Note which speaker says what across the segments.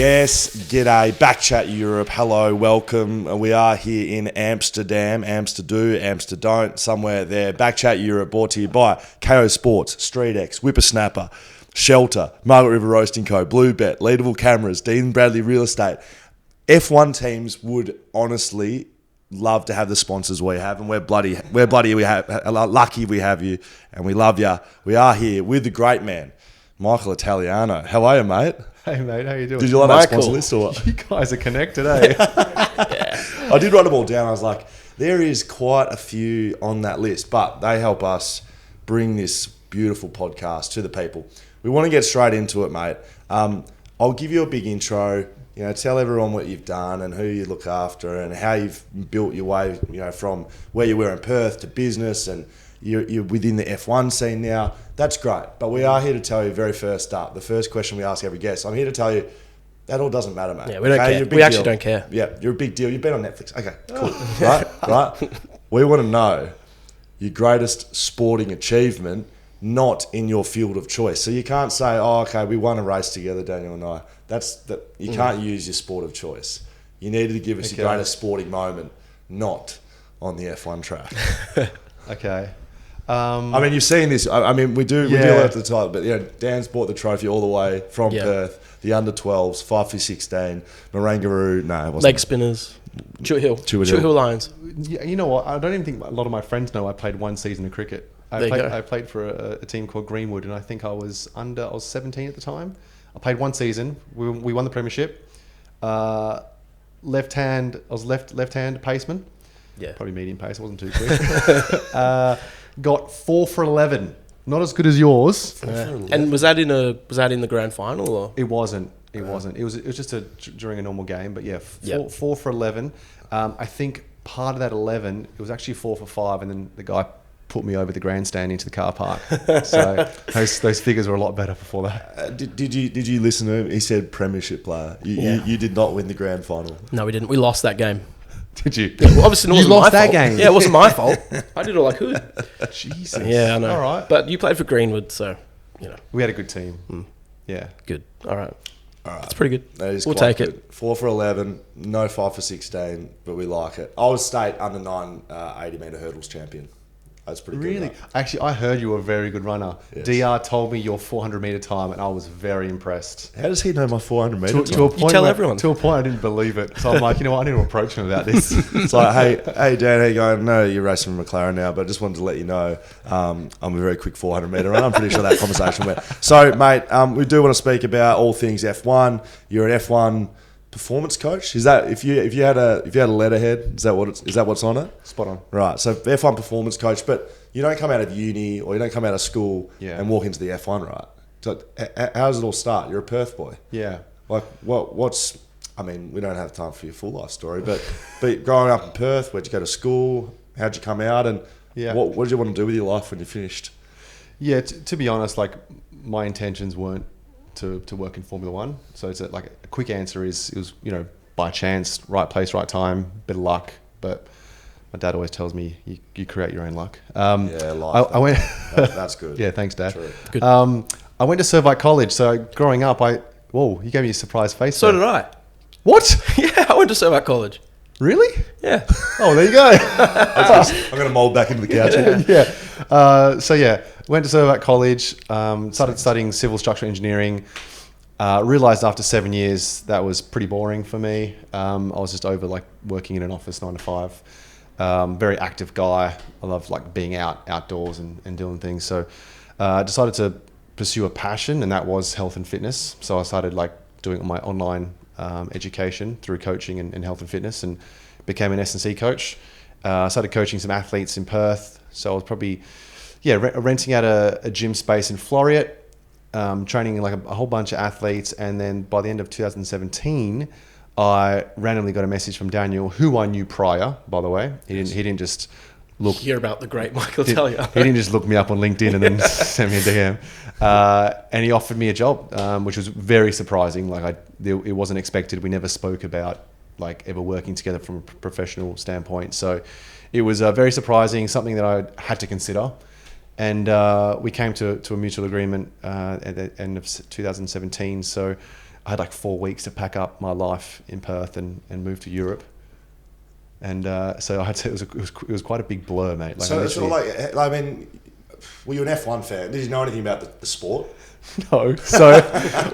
Speaker 1: Yes, g'day, BackChat Europe, hello, welcome. We are here in Amsterdam, Amsterdam, somewhere there. BackChat Europe, brought to you by KO Sports, StreetX, Whippersnapper, Shelter, Margaret River Roasting Co, Bluebet, Leadable Cameras, Dean Bradley Real Estate. F1 teams would honestly love to have the sponsors we have, and we're lucky we have you, and we love you. We are here with the great man, Michael Italiano. How are you, mate?
Speaker 2: Hey mate, how you doing?
Speaker 1: Did you like that sponsor list or what?
Speaker 2: You guys are connected, eh?
Speaker 1: Yeah. I did write them all down. I was like, there is quite a few on that list, but they help us bring this beautiful podcast to the people. We want to get straight into it, mate. I'll give you a big intro. You know, tell everyone what you've done and who you look after and how you've built your way, you know, from where you were in Perth to business, and you're within the F1 scene now. That's great. But we are here to tell you very first up, the first question we ask every guest. I'm here to tell you that all doesn't matter, mate.
Speaker 3: Yeah, we don't care. We actually don't care.
Speaker 1: Yeah, you're a big deal. You've been on Netflix. Okay, cool. Right. We want to know your greatest sporting achievement, not in your field of choice. So you can't say, oh, okay, we won a race together, Daniel and I. You can't use your sport of choice. You needed to give us your greatest sporting moment, not on the F1 track.
Speaker 2: Okay.
Speaker 1: I mean, you've seen this. I mean, we do at the time, but you know, Dan's bought the trophy all the way from Perth, the under 12s, 5 for 16, Marangaroo. No, it wasn't.
Speaker 3: Leg spinners, Chewett Hill Lions.
Speaker 2: Yeah, you know what? I don't even think a lot of my friends know I played one season of cricket. I played for a team called Greenwood, and I think I was 17 at the time. I played one season. We won the premiership. Left hand paceman.
Speaker 3: Yeah,
Speaker 2: probably medium pace. I wasn't too quick. Got 4 for 11. Not as good as yours.
Speaker 3: And was that in the grand final or?
Speaker 2: It wasn't. It wasn't. It was just during a normal game. But yeah, 4 for 11. I think part of that 11, it was actually 4 for 5, and then the guy put me over the grandstand into the car park. So those figures were a lot better before that.
Speaker 1: Did you listen to him? He said premiership player. You did not win the grand final.
Speaker 3: No, we didn't. We lost that game.
Speaker 2: Did you?
Speaker 3: Yeah, well, obviously,
Speaker 2: you lost that game.
Speaker 3: Yeah, it wasn't my fault. I did all I could.
Speaker 2: Jesus.
Speaker 3: Yeah, I know.
Speaker 2: All right.
Speaker 3: But you played for Greenwood, so you know
Speaker 2: we had a good team. Yeah,
Speaker 3: good. All right. That's pretty good.
Speaker 1: That is
Speaker 3: we'll take
Speaker 1: good.
Speaker 3: it.
Speaker 1: 4 for 11, no 5 for 16, but we like it. I was state under 9 80 metre hurdles champion. That's pretty good.
Speaker 2: Really?
Speaker 1: Right?
Speaker 2: Actually, I heard you were a very good runner.
Speaker 1: Yes.
Speaker 2: DR told me your 400 metre time, and I was very impressed.
Speaker 1: How does he know my 400 metre time?
Speaker 2: To a point
Speaker 3: you tell everyone.
Speaker 2: To a point I didn't believe it. So I'm like, you know what? I need to approach him about this.
Speaker 1: It's like, hey, Dan, how you going? No, you're racing for McLaren now, but I just wanted to let you know I'm a very quick 400 metre runner. I'm pretty sure that conversation went. So, mate, we do want to speak about all things F1. You're an F1 performance coach. Is that if you had a letterhead? Is that what's on it?
Speaker 2: Spot on.
Speaker 1: Right. So F1 performance coach, but you don't come out of uni or you don't come out of school and walk into the F1, right? So how does it all start? You're a Perth boy.
Speaker 2: Yeah.
Speaker 1: Like what's? I mean, we don't have time for your full life story, but growing up in Perth, where'd you go to school? How'd you come out? And what did you want to do with your life when you finished?
Speaker 2: Yeah. To be honest, like my intentions weren't to work in Formula One. So it's like a quick answer is it was, you know, by chance, right place, right time, bit of luck. But my dad always tells me you create your own luck.
Speaker 1: Life.
Speaker 2: I went.
Speaker 1: That's good.
Speaker 2: Yeah, thanks, Dad.
Speaker 1: True.
Speaker 3: Good.
Speaker 2: I went to Servite College. So growing up, you gave me a surprise face.
Speaker 3: So did I.
Speaker 2: What?
Speaker 3: Yeah, I went to Servite College.
Speaker 2: Really?
Speaker 3: Yeah.
Speaker 2: Oh, there you go.
Speaker 1: I'm going to mould back into the couch.
Speaker 2: Went to Servite College, started studying civil structural engineering, realised after 7 years that was pretty boring for me. I was just over like working in an office 9 to 5. Very active guy. I love like being outdoors and doing things. So I decided to pursue a passion, and that was health and fitness. So I started like doing my online education through coaching and health and fitness, and became an S&C coach. I started coaching some athletes in Perth. So I was probably renting out a gym space in Floriat, training like a whole bunch of athletes. And then by the end of 2017, I randomly got a message from Daniel, who I knew prior, by the way. He didn't just look...
Speaker 3: Hear about the great Michael Italiano.
Speaker 2: He didn't just look me up on LinkedIn and then send me a DM. And he offered me a job, which was very surprising. Like it wasn't expected. We never spoke about like ever working together from a professional standpoint. So it was very surprising, something that I had to consider. And we came to a mutual agreement at the end of 2017. So I had like 4 weeks to pack up my life in Perth and move to Europe. And so I had to, it was quite a big blur, mate. Like,
Speaker 1: so it's sort of like, I mean, were you an F1 fan? Did you know anything about the sport?
Speaker 2: No. So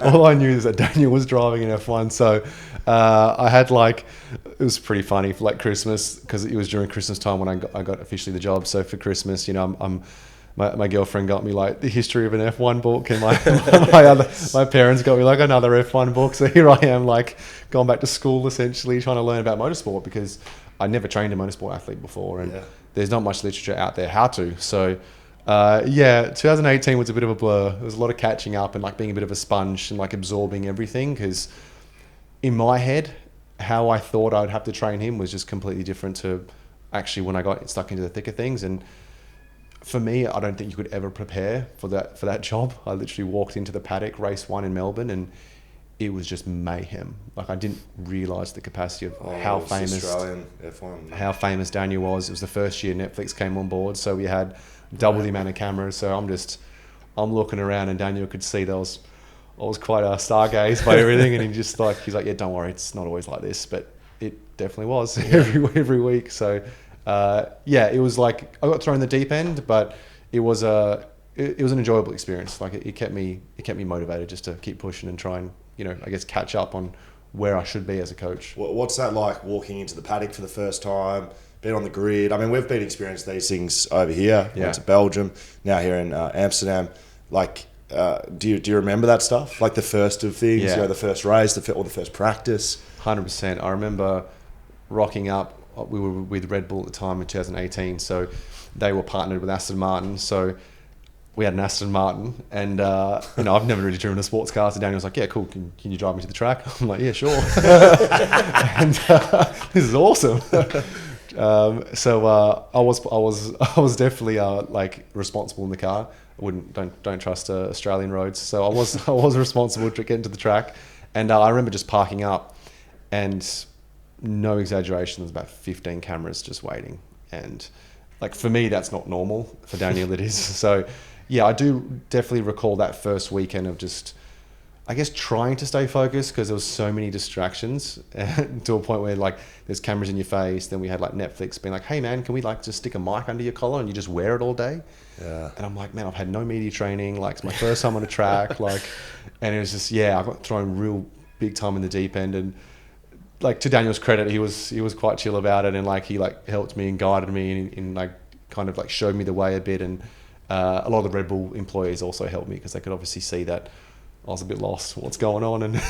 Speaker 2: all I knew is that Daniel was driving an F1. So I had like, it was pretty funny for like Christmas, because it was during Christmas time when I got officially the job. So for Christmas, you know, my girlfriend got me like the history of an F1 book, and my parents got me like another F1 book. So here I am, like going back to school essentially, trying to learn about motorsport, because I never trained a motorsport athlete before, and there's not much literature out there how to. So 2018 was a bit of a blur. There was a lot of catching up and like being a bit of a sponge and like absorbing everything, because in my head, how I thought I'd have to train him was just completely different to actually when I got stuck into the thick of things. And for me, I don't think you could ever prepare for that job. I literally walked into the paddock, race 1 in Melbourne, and it was just mayhem. Like, I didn't realise the capacity of how famous
Speaker 1: Australian F1.
Speaker 2: How famous Daniel was. It was the first year Netflix came on board, so we had double the amount of cameras. So I'm looking around, and Daniel could see I was quite stargazed by everything, and he's like, yeah, don't worry, it's not always like this, but it definitely was every week. So it was like I got thrown in the deep end, but it was an enjoyable experience. Like it kept me motivated just to keep pushing and try and, you know, I guess catch up on where I should be as a coach.
Speaker 1: What's that like, walking into the paddock for the first time, being on the grid? I mean, we've been experiencing these things over here. Went to Belgium, now here in Amsterdam. Like, do you remember that stuff? Like the first of things, you know, the first race, or the first practice?
Speaker 2: 100%. I remember rocking up. We were with Red Bull at the time in 2018, so they were partnered with Aston Martin. So we had an Aston Martin, and you know, I've never really driven a sports car. So Daniel was like, "Yeah, cool. Can you drive me to the track?" I'm like, "Yeah, sure." And this is awesome. So I was definitely like responsible in the car. I don't trust Australian roads, so I was responsible to get into the track. And I remember just parking up, and no exaggeration, there's about 15 cameras just waiting. And like, for me, that's not normal. For Daniel, it is. So yeah, I do definitely recall that first weekend of just, I guess, trying to stay focused, because there was so many distractions to a point where like there's cameras in your face. Then we had like Netflix being like, "Hey man, can we like just stick a mic under your collar and you just wear it all day?" Yeah. And I'm like, man, I've had no media training. Like, it's my first time on a track. Like, and it was just, I got thrown real big time in the deep end. And like, to Daniel's credit, he was quite chill about it, and like he like helped me and guided me in like kind of like showed me the way a bit. And a lot of the Red Bull employees also helped me, because they could obviously see that I was a bit lost what's going on, and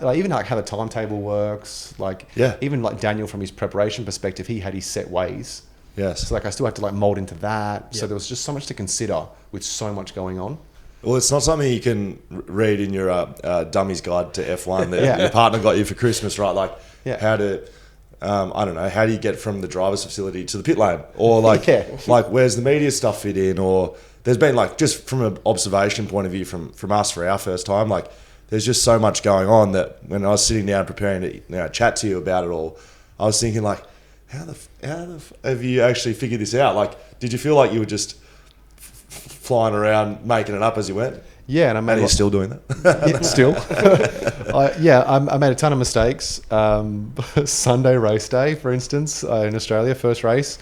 Speaker 2: like, even like how the timetable works. Like, even like Daniel, from his preparation perspective, he had his set ways.
Speaker 1: Yes.
Speaker 2: So like I still had to like mold into that. Yep. So there was just so much to consider with so much going on.
Speaker 1: Well, it's not something you can read in your Dummy's Guide to F1 that your partner got you for Christmas, right? Like, how to, I don't know, how do you get from the driver's facility to the pit lane? Or like, like where's the media stuff fit in? Or there's been like, just from an observation point of view from us for our first time, like there's just so much going on that when I was sitting down preparing to chat to you about it all, I was thinking like, how the have you actually figured this out? Like, did you feel like you were just flying around making it up as you went?
Speaker 2: Yeah, and
Speaker 1: you're still doing that?
Speaker 2: Still. I made a ton of mistakes. Sunday race day, for instance, in Australia, first race.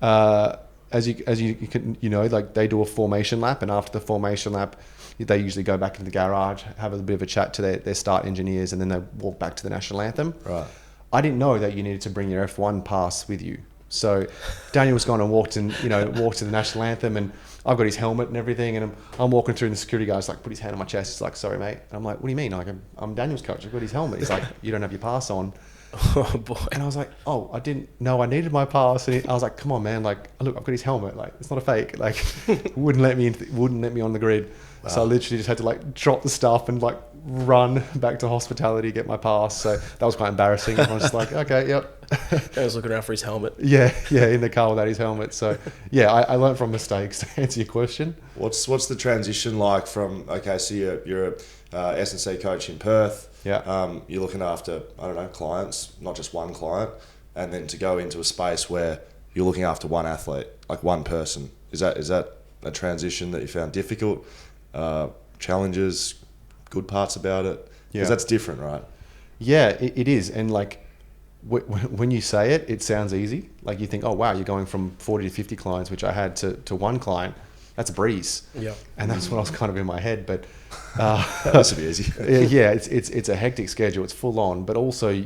Speaker 2: As you know, like they do a formation lap, and after the formation lap, they usually go back into the garage, have a bit of a chat to their start engineers, and then they walk back to the national anthem.
Speaker 1: Right.
Speaker 2: I didn't know that you needed to bring your F1 pass with you. So Daniel was gone and walked to the national anthem, and I've got his helmet and everything, and I'm walking through, and the security guy's like, put his hand on my chest. He's like, "Sorry, mate." And I'm like, "What do you mean?" Like, I'm Daniel's coach. I've got his helmet. He's like, "You don't have your pass on."
Speaker 3: Oh boy.
Speaker 2: And I was like, "Oh, I didn't know I needed my pass." And I was like, "Come on, man! Like, look, I've got his helmet. Like, it's not a fake. Like, wouldn't let me on the grid." Wow. So I literally just had to like drop the stuff and like run back to hospitality, get my pass. So that was quite embarrassing. I was just like, "Okay, yep."
Speaker 3: I was looking around for his helmet.
Speaker 2: Yeah, in the car without his helmet. So yeah, I learned from mistakes, to answer your question.
Speaker 1: What's the transition like from, okay, so you're a S&C coach in Perth.
Speaker 2: Yeah.
Speaker 1: You're looking after, I don't know, clients, not just one client, and then to go into a space where you're looking after one athlete, like one person. Is that a transition that you found difficult? Challenges, good parts about it? Because that's different, right?
Speaker 2: Yeah, it is. And like when you say it, it sounds easy. Like you think, oh wow, you're going from 40 to 50 clients, which I had to one client. That's a breeze.
Speaker 3: Yeah.
Speaker 2: And that's what I was kind of in my head. But
Speaker 1: This would be easy.
Speaker 2: yeah, it's a hectic schedule. It's full on. But also,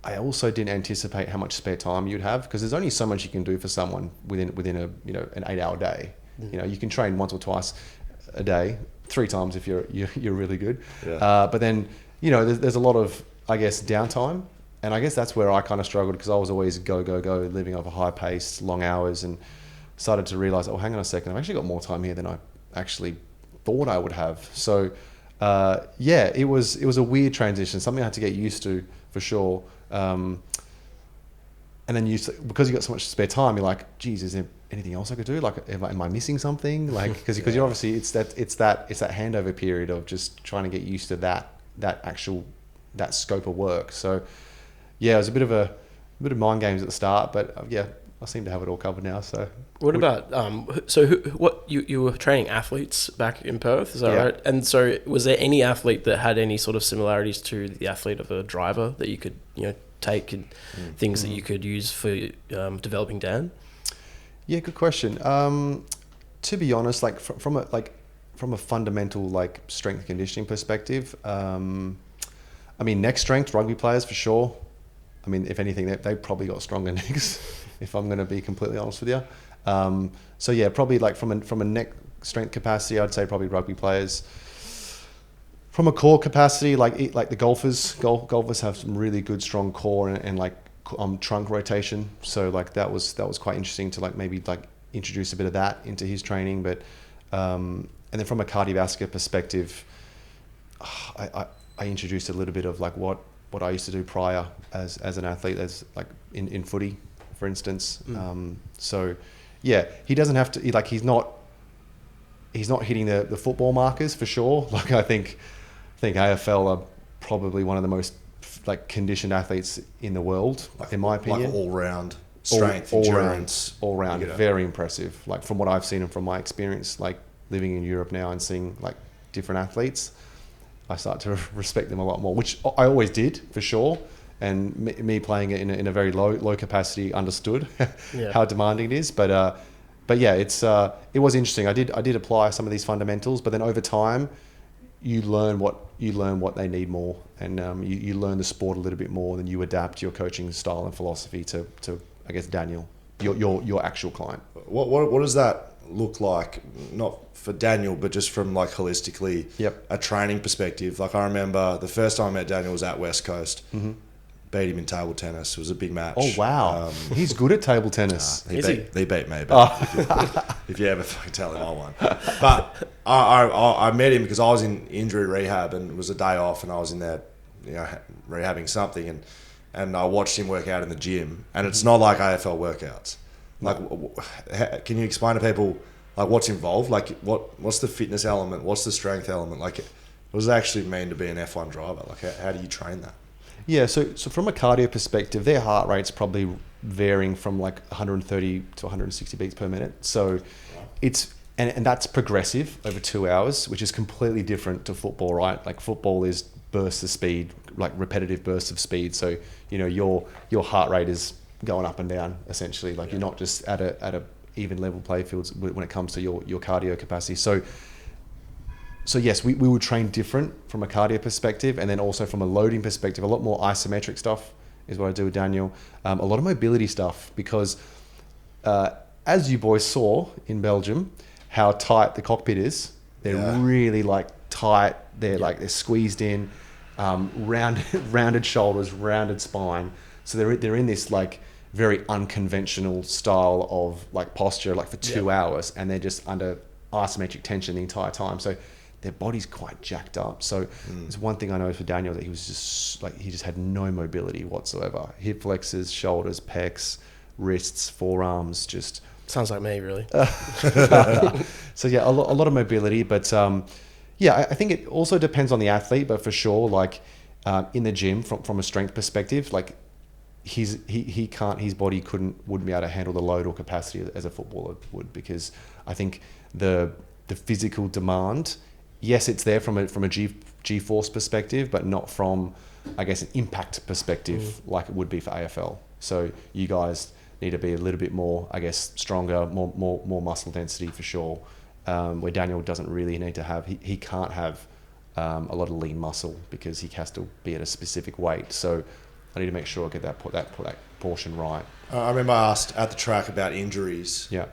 Speaker 2: I also didn't anticipate how much spare time you'd have, because there's only so much you can do for someone within a an 8-hour day. You can train once or twice a day, 3 times if you're really good.
Speaker 1: Yeah.
Speaker 2: But then there's a lot of, I guess, downtime, and I guess that's where I kind of struggled, because I was always go, living off a high pace, long hours, and started to realize, oh, hang on a second, I've actually got more time here than I actually thought I would have. So it was a weird transition, something I had to get used to for sure. And then because you got so much spare time, you're like, geez, is there anything else I could do? Like, am I missing something? Like, because you're obviously it's that handover period of just trying to get used to that scope of work. So yeah, it was a bit of mind games at the start, but I seem to have it all covered now. So
Speaker 3: what about what you were training athletes back in Perth, is that right? And so was there any athlete that had any sort of similarities to the athlete of a driver that you could take, and things that you could use for developing Dan?
Speaker 2: Yeah, good question. To be honest, like from a fundamental like strength and conditioning perspective, I mean, neck strength, rugby players for sure. I mean, if anything, they probably got stronger necks, if I'm going to be completely honest with you. So yeah, probably like from a neck strength capacity, I'd say probably rugby players. From a core capacity, like the golfers have some really good strong core and like trunk rotation. So like that was quite interesting to like maybe like introduce a bit of that into his training. But and then from a cardiovascular perspective, I introduced a little bit of like what I used to do prior as an athlete, as like in footy, for instance. So yeah, he doesn't have to, like, he's not hitting the football markers for sure. Like I think AFL are probably one of the most like conditioned athletes in the world, in my opinion.
Speaker 1: Like all round strength, endurance,
Speaker 2: all round, very impressive. Like from what I've seen and from my experience, like living in Europe now and seeing like different athletes, I start to respect them a lot more, which I always did for sure. And me playing it in a very low capacity, understood how demanding it is. But yeah, it was interesting. I did apply some of these fundamentals, but then over time, you learn what they need more, and you learn the sport a little bit more, and you adapt your coaching style and philosophy to I guess Daniel, your actual client.
Speaker 1: What does that look like? Not for Daniel, but just from like holistically, a training perspective. Like I remember the first time I met Daniel was at West Coast. Mm-hmm. Beat him in table tennis. It was a big match.
Speaker 2: Oh wow, he's good at table tennis.
Speaker 1: He beat me, but if you ever fucking tell him I won. But I met him because I was in injury rehab and it was a day off, and I was in there, rehabbing something, and I watched him work out in the gym, and it's not like AFL workouts. Like, can you explain to people like what's involved? Like what's the fitness element? What's the strength element? Like, what does it actually mean to be an F1 driver? Like, how do you train that?
Speaker 2: Yeah, so from a cardio perspective, their heart rate's probably varying from like 130 to 160 beats per minute. So it's and that's progressive over 2 hours, which is completely different to football, right? Like football is bursts of speed, like repetitive bursts of speed. So your heart rate is going up and down essentially. Like you're not just at a even level play fields when it comes to your cardio capacity. So yes, we would train different from a cardio perspective, and then also from a loading perspective, a lot more isometric stuff is what I do with Daniel. A lot of mobility stuff, because as you boys saw in Belgium, how tight the cockpit is. They're really like tight. They're squeezed in, rounded shoulders, rounded spine. So they're in this like very unconventional style of like posture, like for 2 hours, and they're just under isometric tension the entire time. So their body's quite jacked up. So there's one thing I know for Daniel, that he was just like, he just had no mobility whatsoever. Hip flexors, shoulders, pecs, wrists, forearms, just...
Speaker 3: Sounds like me, really.
Speaker 2: So yeah, a lot of mobility, but I think it also depends on the athlete, but for sure, like in the gym from a strength perspective, like his body wouldn't be able to handle the load or capacity as a footballer would, because I think the physical demand yes, it's there from a G-force perspective, but not from, I guess, an impact perspective like it would be for AFL. So you guys need to be a little bit more, I guess, stronger, more muscle density for sure. Where Daniel doesn't really need to have, he can't have a lot of lean muscle because he has to be at a specific weight. So I need to make sure I get that portion right.
Speaker 1: I remember I asked at the track about injuries.
Speaker 2: Yeah.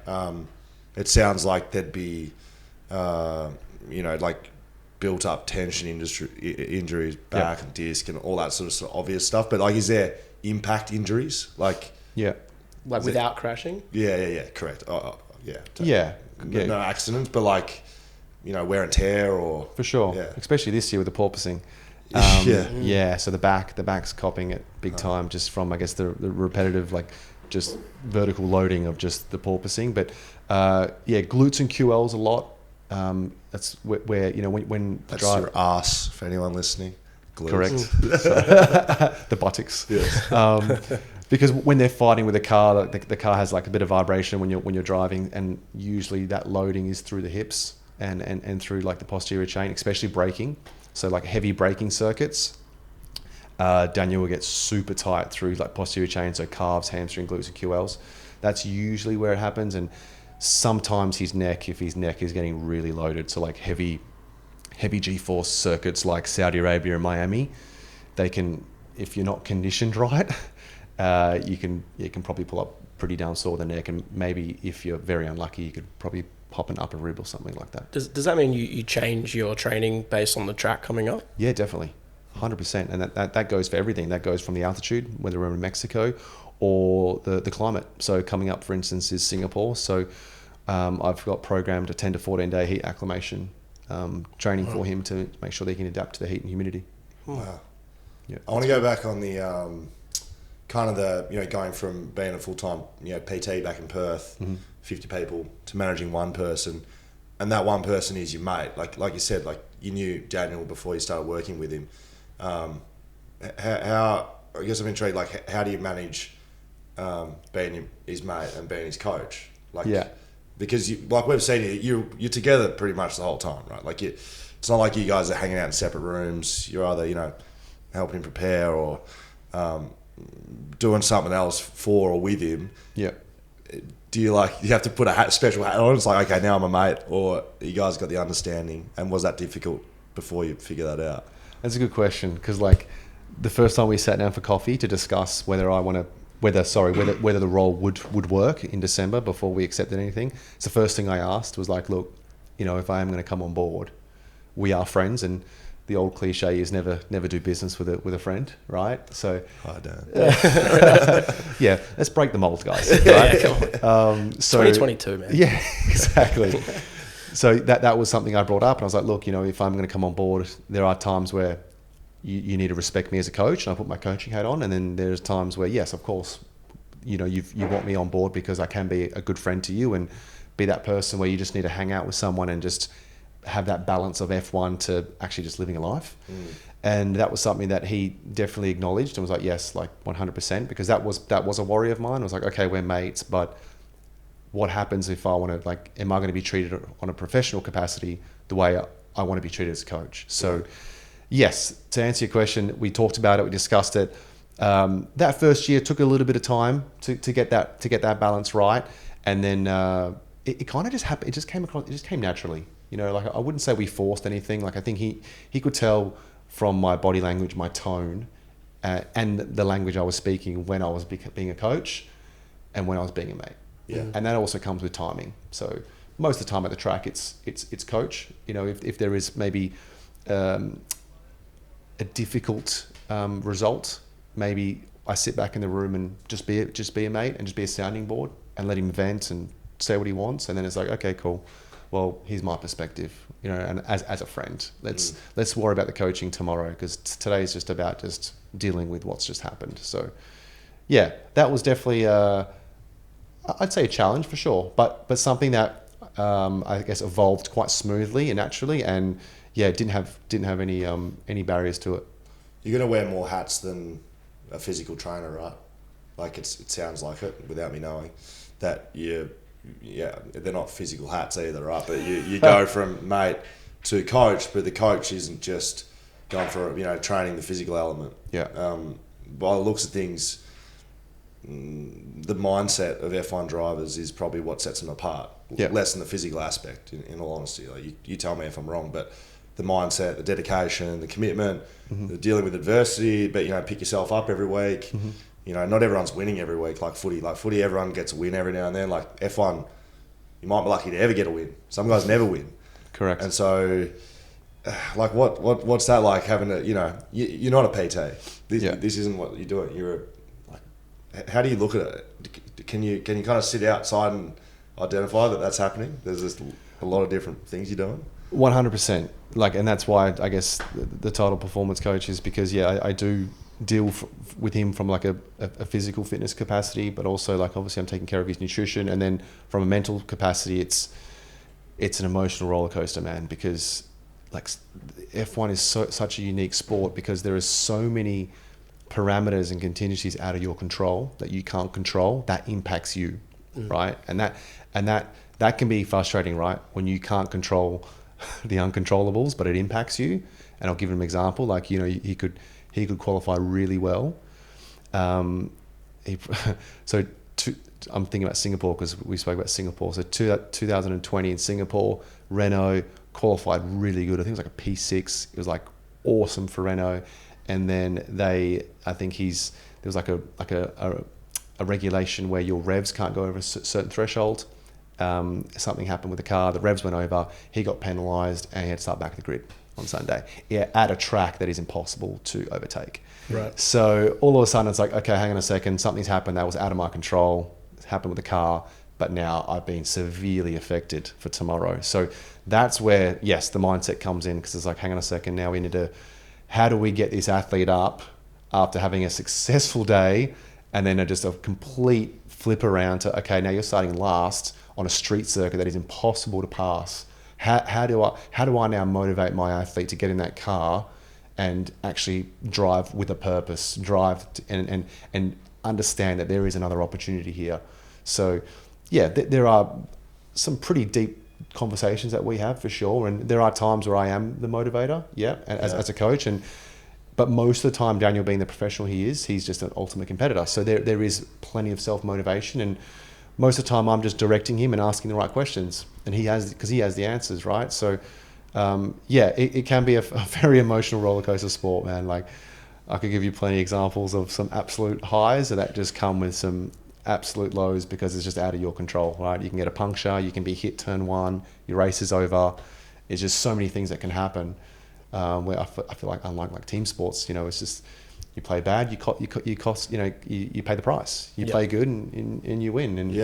Speaker 1: It sounds like there'd be, like built up tension injuries, back and disc and all that sort of obvious stuff. But like, is there impact injuries? Like,
Speaker 3: like without crashing?
Speaker 1: Yeah, correct. Yeah.
Speaker 2: Yeah.
Speaker 1: No accidents, but like, wear and tear or...
Speaker 2: For sure.
Speaker 1: Yeah.
Speaker 2: Especially this year with the porpoising. Yeah, so the back's copping it big time just from, I guess, the repetitive, like, just vertical loading of just the porpoising. But, glutes and QLs a lot. That's where when
Speaker 1: that's your ass, for anyone listening. Glutes.
Speaker 2: Correct. So, the buttocks.
Speaker 1: Yes.
Speaker 2: Because when they're fighting with a car, the car has like a bit of vibration when you're driving, and usually that loading is through the hips and through like the posterior chain, especially braking. So like heavy braking circuits, Daniel will get super tight through like posterior chain, so calves, hamstring, glutes, and QLs. That's usually where it happens, and sometimes his neck, if his neck is getting really loaded, so like heavy G-force circuits like Saudi Arabia and Miami, they can, if you're not conditioned right, you can probably pull up pretty down sore the neck, and maybe if you're very unlucky, you could probably pop an upper rib or something like that.
Speaker 3: Does that mean you change your training based on the track coming up?
Speaker 2: Yeah, definitely, 100%, and that goes for everything. That goes from the altitude, whether we're in Mexico, or the climate. So coming up, for instance, is Singapore. So I've got programmed a 10 to 14 day heat acclimation training for him to make sure they can adapt to the heat and humidity.
Speaker 1: Wow.
Speaker 2: Yeah.
Speaker 1: I want to go back on the kind of the going from being a full-time PT back in Perth, 50 people, to managing one person, and that one person is your mate. Like you said, like you knew Daniel before you started working with him. How I guess I'm intrigued. Like, how do you manage being his mate and being his coach? Like, because like we've seen you're together pretty much the whole time, right? Like it's not like you guys are hanging out in separate rooms. You're either helping prepare or doing something else for or with him.
Speaker 2: Yeah.
Speaker 1: Do you have to put a special hat on? It's like, okay, now I'm a mate, or you guys got the understanding? And was that difficult before you figure that out?
Speaker 2: That's a good question, because like the first time we sat down for coffee to discuss whether the role would work in December before we accepted anything, it's the first thing I asked was like, look, if I am going to come on board, we are friends, and the old cliche is never do business with a friend, right? So
Speaker 1: I don't.
Speaker 2: Yeah, let's break the mold, guys. Right? So
Speaker 3: 2022, man.
Speaker 2: Yeah, exactly. So that was something I brought up, and I was like, look, if I'm going to come on board, there are times where you need to respect me as a coach, and I put my coaching hat on, and then there's times where, yes, of course, you want me on board because I can be a good friend to you and be that person where you just need to hang out with someone and just have that balance of F1 to actually just living a life. And that was something that he definitely acknowledged and was like, yes, like 100%, because that was a worry of mine. I was like, okay, we're mates, but what happens if I want to, like, am I going to be treated on a professional capacity the way I want to be treated as a coach? So yes, to answer your question, we talked about it, we discussed it. That first year took a little bit of time to get that balance right. And then it kind of just happened. It just came naturally. Like I wouldn't say we forced anything. Like I think he could tell from my body language, my tone, and the language I was speaking when I was being a coach and when I was being a mate.
Speaker 1: Yeah.
Speaker 2: And that also comes with timing. So most of the time at the track, it's coach. If there is maybe a difficult result, maybe I sit back in the room and just be a mate and just be a sounding board and let him vent and say what he wants. And then it's like, okay, cool. Well, here's my perspective, and as a friend, let's worry about the coaching tomorrow, because today is just about just dealing with what's just happened. So, yeah, that was definitely, I'd say a challenge for sure, but something that I guess evolved quite smoothly and naturally, and didn't have any barriers to it.
Speaker 1: You're going to wear more hats than a physical trainer, right? Like it sounds like it, without me knowing, that they're not physical hats either, right? But you go from mate to coach, but the coach isn't just going for, training the physical element.
Speaker 2: Yeah.
Speaker 1: By the looks of things, the mindset of F1 drivers is probably what sets them apart.
Speaker 2: Yeah.
Speaker 1: Less than the physical aspect, in all honesty. Like you tell me if I'm wrong, but the mindset, the dedication, the commitment, the dealing with adversity, but pick yourself up every week. Not everyone's winning every week like footy. Like footy, everyone gets a win every now and then. Like F1, you might be lucky to ever get a win. Some guys never win.
Speaker 2: Correct.
Speaker 1: And so, like, what's that like having to, you're not a PT. This isn't what you're doing. How do you look at it? Can you kind of sit outside and identify that that's happening? There's just a lot of different things you're doing.
Speaker 2: 100%. And that's why I guess the title performance coach is because, I do deal with him from like a physical fitness capacity, but also like obviously I'm taking care of his nutrition, and then from a mental capacity, it's an emotional roller coaster, man, because like F1 is such a unique sport because there are so many parameters and contingencies out of your control that you can't control that impacts you, right? And that can be frustrating, right? When you can't control the uncontrollables, but it impacts you. And I'll give him an example. Like, he could qualify really well. I'm thinking about Singapore because we spoke about Singapore. So 2020 in Singapore, Renault qualified really good. I think it was like a P6. It was like awesome for Renault. And then there was like a regulation where your revs can't go over a certain threshold. Something happened with the car, the revs went over, he got penalised, and he had to start back at the grid on Sunday. At a track that is impossible to overtake.
Speaker 3: Right.
Speaker 2: So all of a sudden it's like, okay, hang on a second, something's happened that was out of my control. It's happened with the car, but now I've been severely affected for tomorrow. So that's where, yes, the mindset comes in, because it's like, hang on a second, now we need to, how do we get this athlete up after having a successful day, and then just a complete flip around to, okay, now you're starting last on a street circuit that is impossible to pass. How do I now motivate my athlete to get in that car and actually drive with a purpose, and understand that there is another opportunity here. So yeah, there are some pretty deep conversations that we have for sure, and there are times where I am the motivator, as a coach, but most of the time, Daniel being the professional he is, he's just an ultimate competitor. So there is plenty of self-motivation, and most of the time I'm just directing him and asking the right questions, and he has the answers, right? So it can be a very emotional roller coaster sport, man. Like, I could give you plenty of examples of some absolute highs that just come with some absolute lows because it's just out of your control, right? You can get a puncture, you can be hit turn one, your race is over. It's just so many things that can happen. Where I feel like, unlike like team sports, it's just, you play bad, you pay the price. You play good and you win. And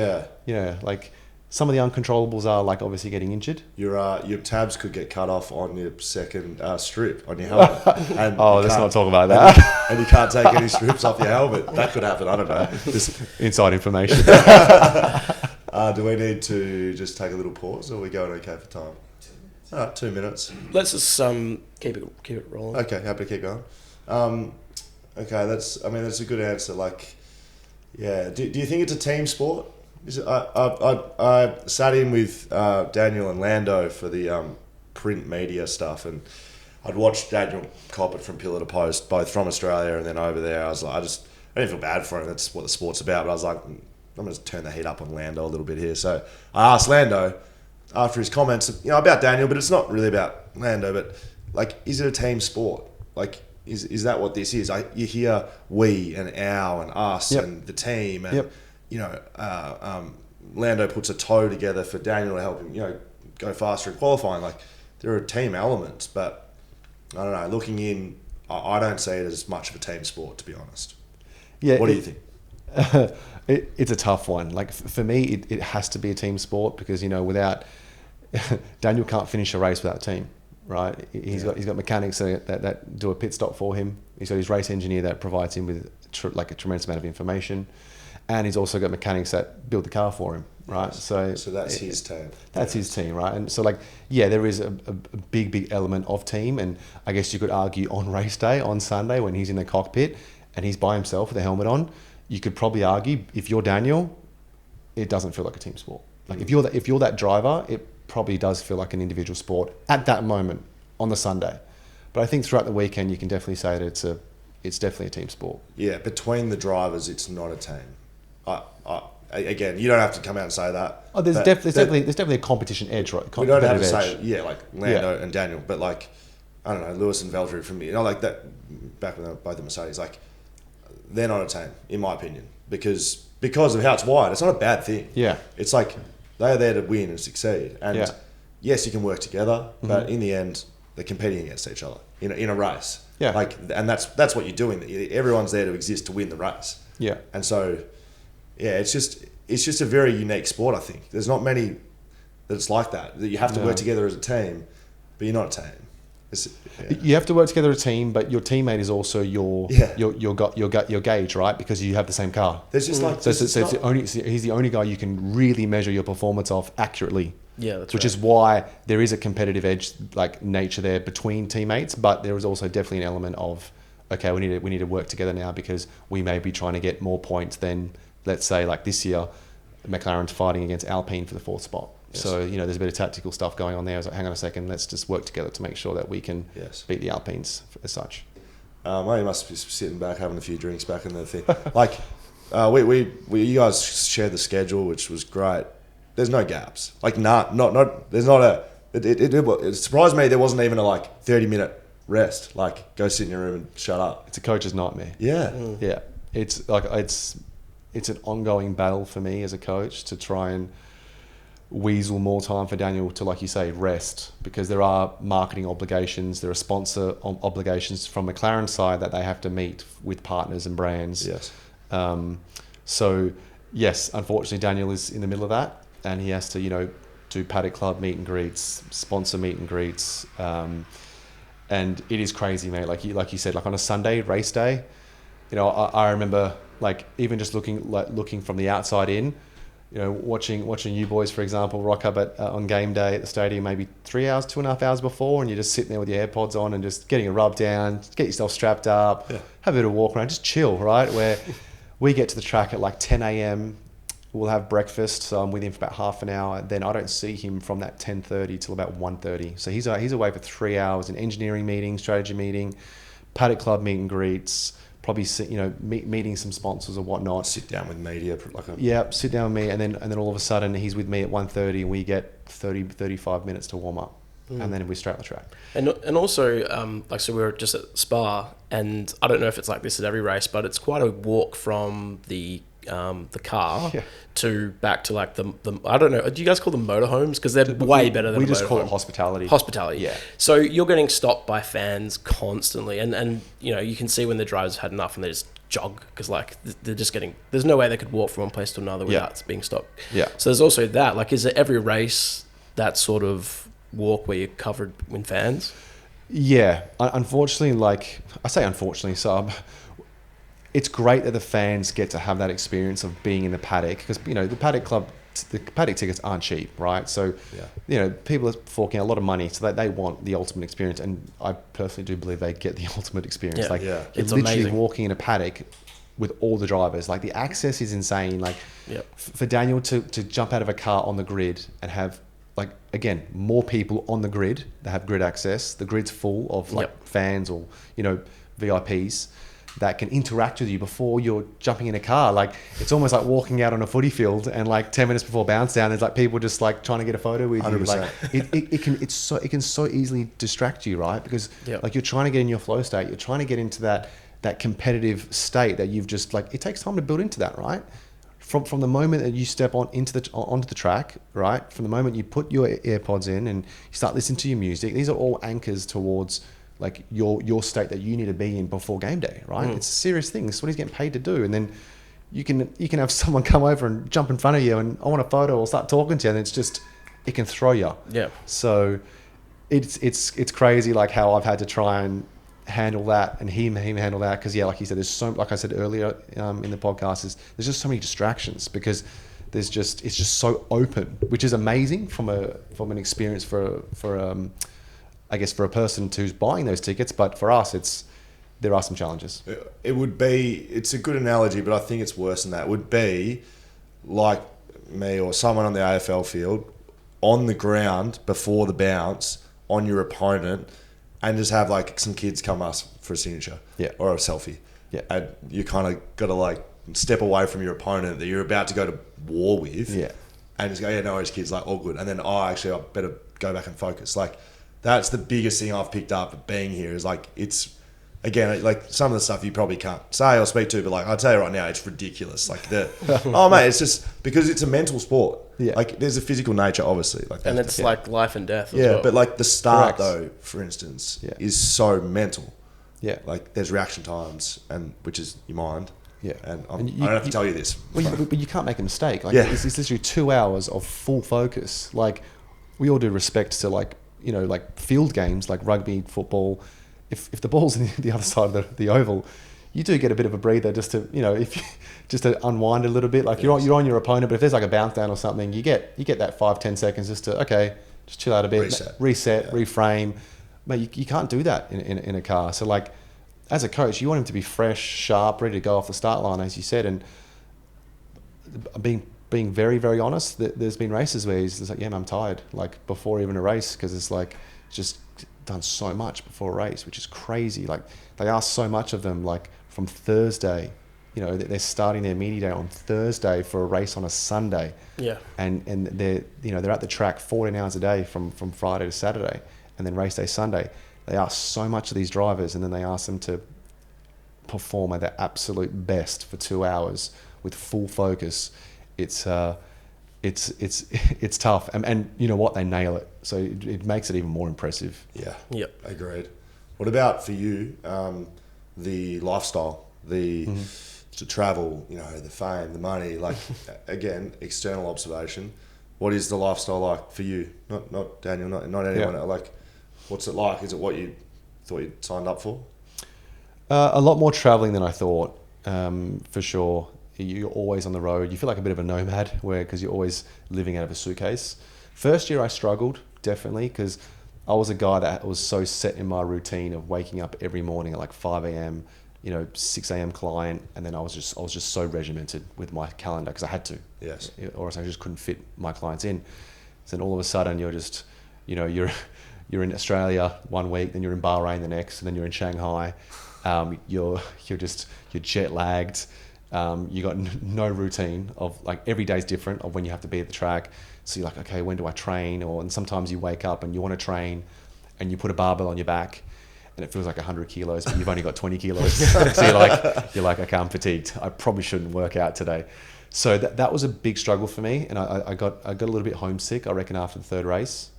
Speaker 2: like some of the uncontrollables are like obviously getting injured.
Speaker 1: Your tabs could get cut off on your second strip on your helmet. And
Speaker 2: let's not talk about that.
Speaker 1: And you can't take any strips off your helmet. That could happen. I don't know.
Speaker 2: Just inside information.
Speaker 1: Do we need to just take a little pause, or are we going okay for time? 2 minutes.
Speaker 3: Let's just keep it rolling.
Speaker 1: Okay, happy to keep going. Okay, that's a good answer. Like, yeah. Do you think it's a team sport? I sat in with Daniel and Lando for the print media stuff, and I'd watched Daniel cop it from pillar to post, both from Australia and then over there. I was like, I didn't feel bad for him. That's what the sport's about. But I was like, I'm going to turn the heat up on Lando a little bit here. So I asked Lando after his comments, about Daniel, but it's not really about Lando. But like, is it a team sport? Like, is that what this is? You hear we and our and us and the team, and Lando puts a toe together for Daniel to help him, go faster in qualifying. Like, there are team elements, but I don't know. Looking in, I don't see it as much of a team sport, to be honest. Yeah. What do you think?
Speaker 2: It's a tough one. Like, for me, it has to be a team sport because, without Daniel can't finish a race without a team, right? He's got mechanics that do a pit stop for him. He's got his race engineer that provides him with a tremendous amount of information, and he's also got mechanics that build the car for him, right? So
Speaker 1: that's his team.
Speaker 2: That's his team, right? And so, like, there is a big element of team, and I guess you could argue on race day, on Sunday, when he's in the cockpit and he's by himself with a helmet on, you could probably argue, if you're Daniel, it doesn't feel like a team sport. Like, if you're that driver, probably does feel like an individual sport at that moment on the Sunday. But I think throughout the weekend, you can definitely say that it's definitely a team sport.
Speaker 1: Yeah, between the drivers, it's not a team. Again, you don't have to come out and say that.
Speaker 2: Oh, there's definitely a competition edge, right?
Speaker 1: We don't have to say, like Lando and Daniel, but like, I don't know, Lewis and Valtteri from, like that, back when they were both the Mercedes, like, they're not a team, in my opinion, because of how it's wired. It's not a bad thing.
Speaker 2: Yeah.
Speaker 1: It's like, they're there to win and succeed. And yes, you can work together, but in the end, they're competing against each other in a race.
Speaker 2: Yeah.
Speaker 1: Like, and that's what you're doing. Everyone's there to exist to win the race.
Speaker 2: Yeah.
Speaker 1: And so, yeah, it's just a very unique sport, I think. There's not many that's like that you have to work together as a team, but you're not a team.
Speaker 2: You have to work together as a team, but your teammate is also your gauge, right? Because you have the same car.
Speaker 1: There's just like...
Speaker 2: So he's the only guy you can really measure your performance of accurately.
Speaker 3: Yeah, that's
Speaker 2: which is why there is a competitive edge, like nature there between teammates, but there is also definitely an element of, okay, we need to work together now because we may be trying to get more points than, let's say, like this year, McLaren's fighting against Alpine for the 4th spot. Yes. So, there's a bit of tactical stuff going on there. I was like, hang on a second, let's just work together to make sure that we can beat the Alpines as such.
Speaker 1: Well, you must be sitting back having a few drinks back in the thing. Like, you guys shared the schedule, which was great. There's no gaps. Like, there's not a... It surprised me there wasn't even a, 30-minute rest. Like, go sit in your room and shut up.
Speaker 2: It's a coach's nightmare.
Speaker 1: Yeah.
Speaker 2: Yeah. It's like, it's an ongoing battle for me as a coach to try and weasel more time for Daniel to, like you say, rest, because there are marketing obligations, there are sponsor obligations from McLaren's side that they have to meet with partners and brands.
Speaker 1: Yes.
Speaker 2: So, yes, unfortunately, Daniel is in the middle of that. And he has to, do Paddock Club meet and greets, sponsor meet and greets, and it is crazy, mate. Like you said, like on a Sunday race day, I remember even just looking from the outside in, watching you boys, for example, rock up on game day at the stadium maybe 3 hours, 2.5 hours before, and you're just sitting there with your AirPods on and just getting a rub down, get yourself strapped up, have a bit of walk around, just chill, right? Where we get to the track at 10 a.m. We'll have breakfast, so I'm with him for about half an hour. Then I don't see him from that 10:30 till about 1:30. So he's away for 3 hours, an engineering meeting, strategy meeting, Paddock Club meet and greets, probably meeting some sponsors or whatnot.
Speaker 1: Sit down with media.
Speaker 2: Sit down with me, and then all of a sudden he's with me at 1:30, and we get 35 minutes to warm up, and then we're straight on the track.
Speaker 3: And also, so we were just at Spa, and I don't know if it's like this at every race, but it's quite a walk from the car to back to the I don't know, do you guys call them motorhomes? Because they're way better than
Speaker 2: we
Speaker 3: a
Speaker 2: just call it
Speaker 3: hospitality.
Speaker 2: Yeah.
Speaker 3: So you're getting stopped by fans constantly, and you can see when the drivers had enough and they just jog, because they're just getting, there's no way they could walk from one place to another without being stopped.
Speaker 2: Yeah.
Speaker 3: So there's also that. Is it every race that sort of walk where you're covered in fans?
Speaker 2: Yeah. Unfortunately, I say unfortunately, so it's great that the fans get to have that experience of being in the paddock, because the Paddock Club, the paddock tickets aren't cheap, right? So people are forking out a lot of money, so they want the ultimate experience, and I personally do believe they get the ultimate experience.
Speaker 3: It's
Speaker 2: literally
Speaker 3: amazing.
Speaker 2: Walking in a paddock with all the drivers, the access is insane. For Daniel to jump out of a car on the grid and have again, more people on the grid that have grid access. The grid's full of fans or VIPs that can interact with you before you're jumping in a car. It's almost like walking out on a footy field, and 10 minutes before bounce down, there's people just trying to get a photo with
Speaker 1: 100%.
Speaker 2: you. It can so easily distract you, right? Because you're trying to get in your flow state, you're trying to get into that competitive state that you've just it takes time to build into that, right? From the moment that you step onto the track, right? From the moment you put your AirPods in and you start listening to your music, these are all anchors towards your state that you need to be in before game day, right? It's a serious thing. It's what he's getting paid to do. And then you can have someone come over and jump in front of you and I want a photo or start talking to you, and it can throw you.
Speaker 3: Yeah.
Speaker 2: So it's crazy how I've had to try and handle that, and him handle that, because like you said, there's so, like I said earlier in the podcast, there's just so many distractions, because it's just so open, which is amazing from an experience for I guess for a person who's buying those tickets, but for us there are some challenges.
Speaker 1: It's a good analogy, but I think it's worse than that. It would be like me or someone on the AFL field on the ground before the bounce on your opponent and just have like some kids come ask for a signature or a selfie.
Speaker 2: Yeah.
Speaker 1: And you kind of got to like step away from your opponent that you're about to go to war with.
Speaker 2: Yeah.
Speaker 1: And just go, yeah, no worries, kids, like all good. And then, I better go back and focus. Like, that's the biggest thing I've picked up being here is like, it's, again, like some of the stuff you probably can't say or speak to, but like, I'll tell you right now, it's ridiculous. Like oh mate, it's just because it's a mental sport.
Speaker 2: Yeah.
Speaker 1: Like there's a physical nature, obviously. Like,
Speaker 3: and it's like life and death as well.
Speaker 1: But like the start
Speaker 2: Correct.
Speaker 1: though, for instance, is so mental.
Speaker 2: Yeah.
Speaker 1: Like there's reaction times and which is your mind.
Speaker 2: Yeah.
Speaker 1: And I don't have to tell you this.
Speaker 2: Well, but you can't make a mistake. Like it's literally 2 hours of full focus. Like we all do respect to like, you know, like field games, like rugby, football. If the ball's in the other side of the oval, you do get a bit of a breather just to, you know, just to unwind a little bit. Like you're on your opponent, but if there's like a bounce down or something, you get that 5-10 seconds just to just chill out a bit, reset, reframe. Mate, you can't do that in a car. So like, as a coach, you want him to be fresh, sharp, ready to go off the start line, as you said. And being very, very honest, there's been races where he's just like, yeah, man, I'm tired, like before even a race, because it's like just done so much before a race, which is crazy. Like they ask so much of them, like from Thursday, you know, they're starting their media day on Thursday for a race on a Sunday.
Speaker 3: Yeah.
Speaker 2: And they're at the track 14 hours a day from Friday to Saturday, and then race day Sunday. They ask so much of these drivers, and then they ask them to perform at their absolute best for 2 hours with full focus. It's tough, and you know what? They nail it, so it makes it even more impressive.
Speaker 1: Yeah.
Speaker 3: Yep.
Speaker 1: Agreed. What about for you? The lifestyle, to travel, you know, the fame, the money. Like again, external observation. What is the lifestyle like for you? Not Daniel, not anyone.
Speaker 2: Yeah.
Speaker 1: Like, what's it like? Is it what you thought you'd signed up for?
Speaker 2: A lot more traveling than I thought, for sure. You're always on the road. You feel like a bit of a nomad, because you're always living out of a suitcase. First year I struggled, definitely, because I was a guy that was so set in my routine of waking up every morning at like 5 a.m., you know, 6 a.m. client, and then I was just so regimented with my calendar because I had to.
Speaker 1: Yes.
Speaker 2: Or else I just couldn't fit my clients in. So then all of a sudden you're just, you know, you're in Australia one week, then you're in Bahrain the next, and then you're in Shanghai. You're jet lagged. You got no routine of like every day's different of when you have to be at the track. So you're like, okay, when do I train? And sometimes you wake up and you want to train, and you put a barbell on your back, and it feels like 100 kilos, but you've only got 20 kilos. So you're like, okay, I'm fatigued. I probably shouldn't work out today. So that was a big struggle for me, and I got a little bit homesick, I reckon, after the third race,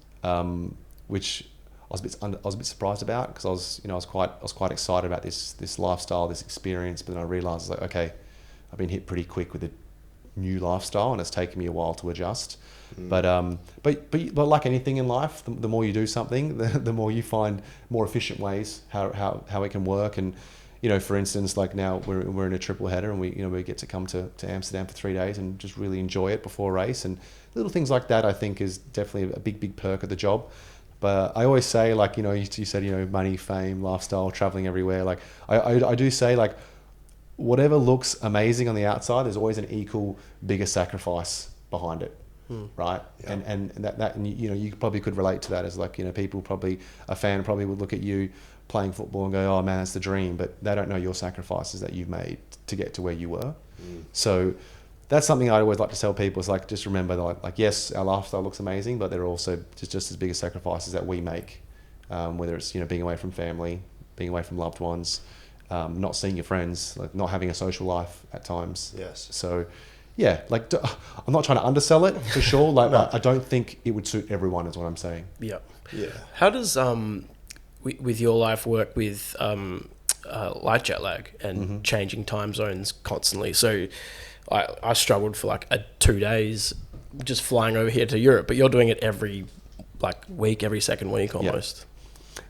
Speaker 2: which I was a bit surprised about, because I was quite excited about this lifestyle, this experience. But then I realised, like, okay, I've been hit pretty quick with a new lifestyle, and it's taken me a while to adjust. But like anything in life, the more you do something, the more you find more efficient ways how it can work. And you know, for instance, like now we're in a triple header, and we get to come to Amsterdam for 3 days and just really enjoy it before a race. And little things like that, I think, is definitely a big perk of the job. But I always say, like, you know, you said, you know, money, fame, lifestyle, traveling everywhere. Like I do say, like, whatever looks amazing on the outside, there's always an equal bigger sacrifice behind it. Right. Yeah. And that you know, you probably could relate to that, as like, you know, people probably, a fan probably would look at you playing football and go, oh man, that's the dream, but they don't know your sacrifices that you've made to get to where you were. So that's something I always like to tell people, is like, just remember that, like, yes, our lifestyle looks amazing, but there are also just as big as sacrifices that we make, whether it's, you know, being away from family, being away from loved ones, not seeing your friends, like not having a social life at times.
Speaker 1: Yes.
Speaker 2: So yeah, like, I'm not trying to undersell it, for sure. Like, no. I don't think it would suit everyone, is what I'm saying.
Speaker 3: Yeah.
Speaker 1: Yeah.
Speaker 3: How does with your life work with light jet lag and changing time zones constantly? So I struggled for like 2 days just flying over here to Europe, but you're doing it every like week, every second week almost.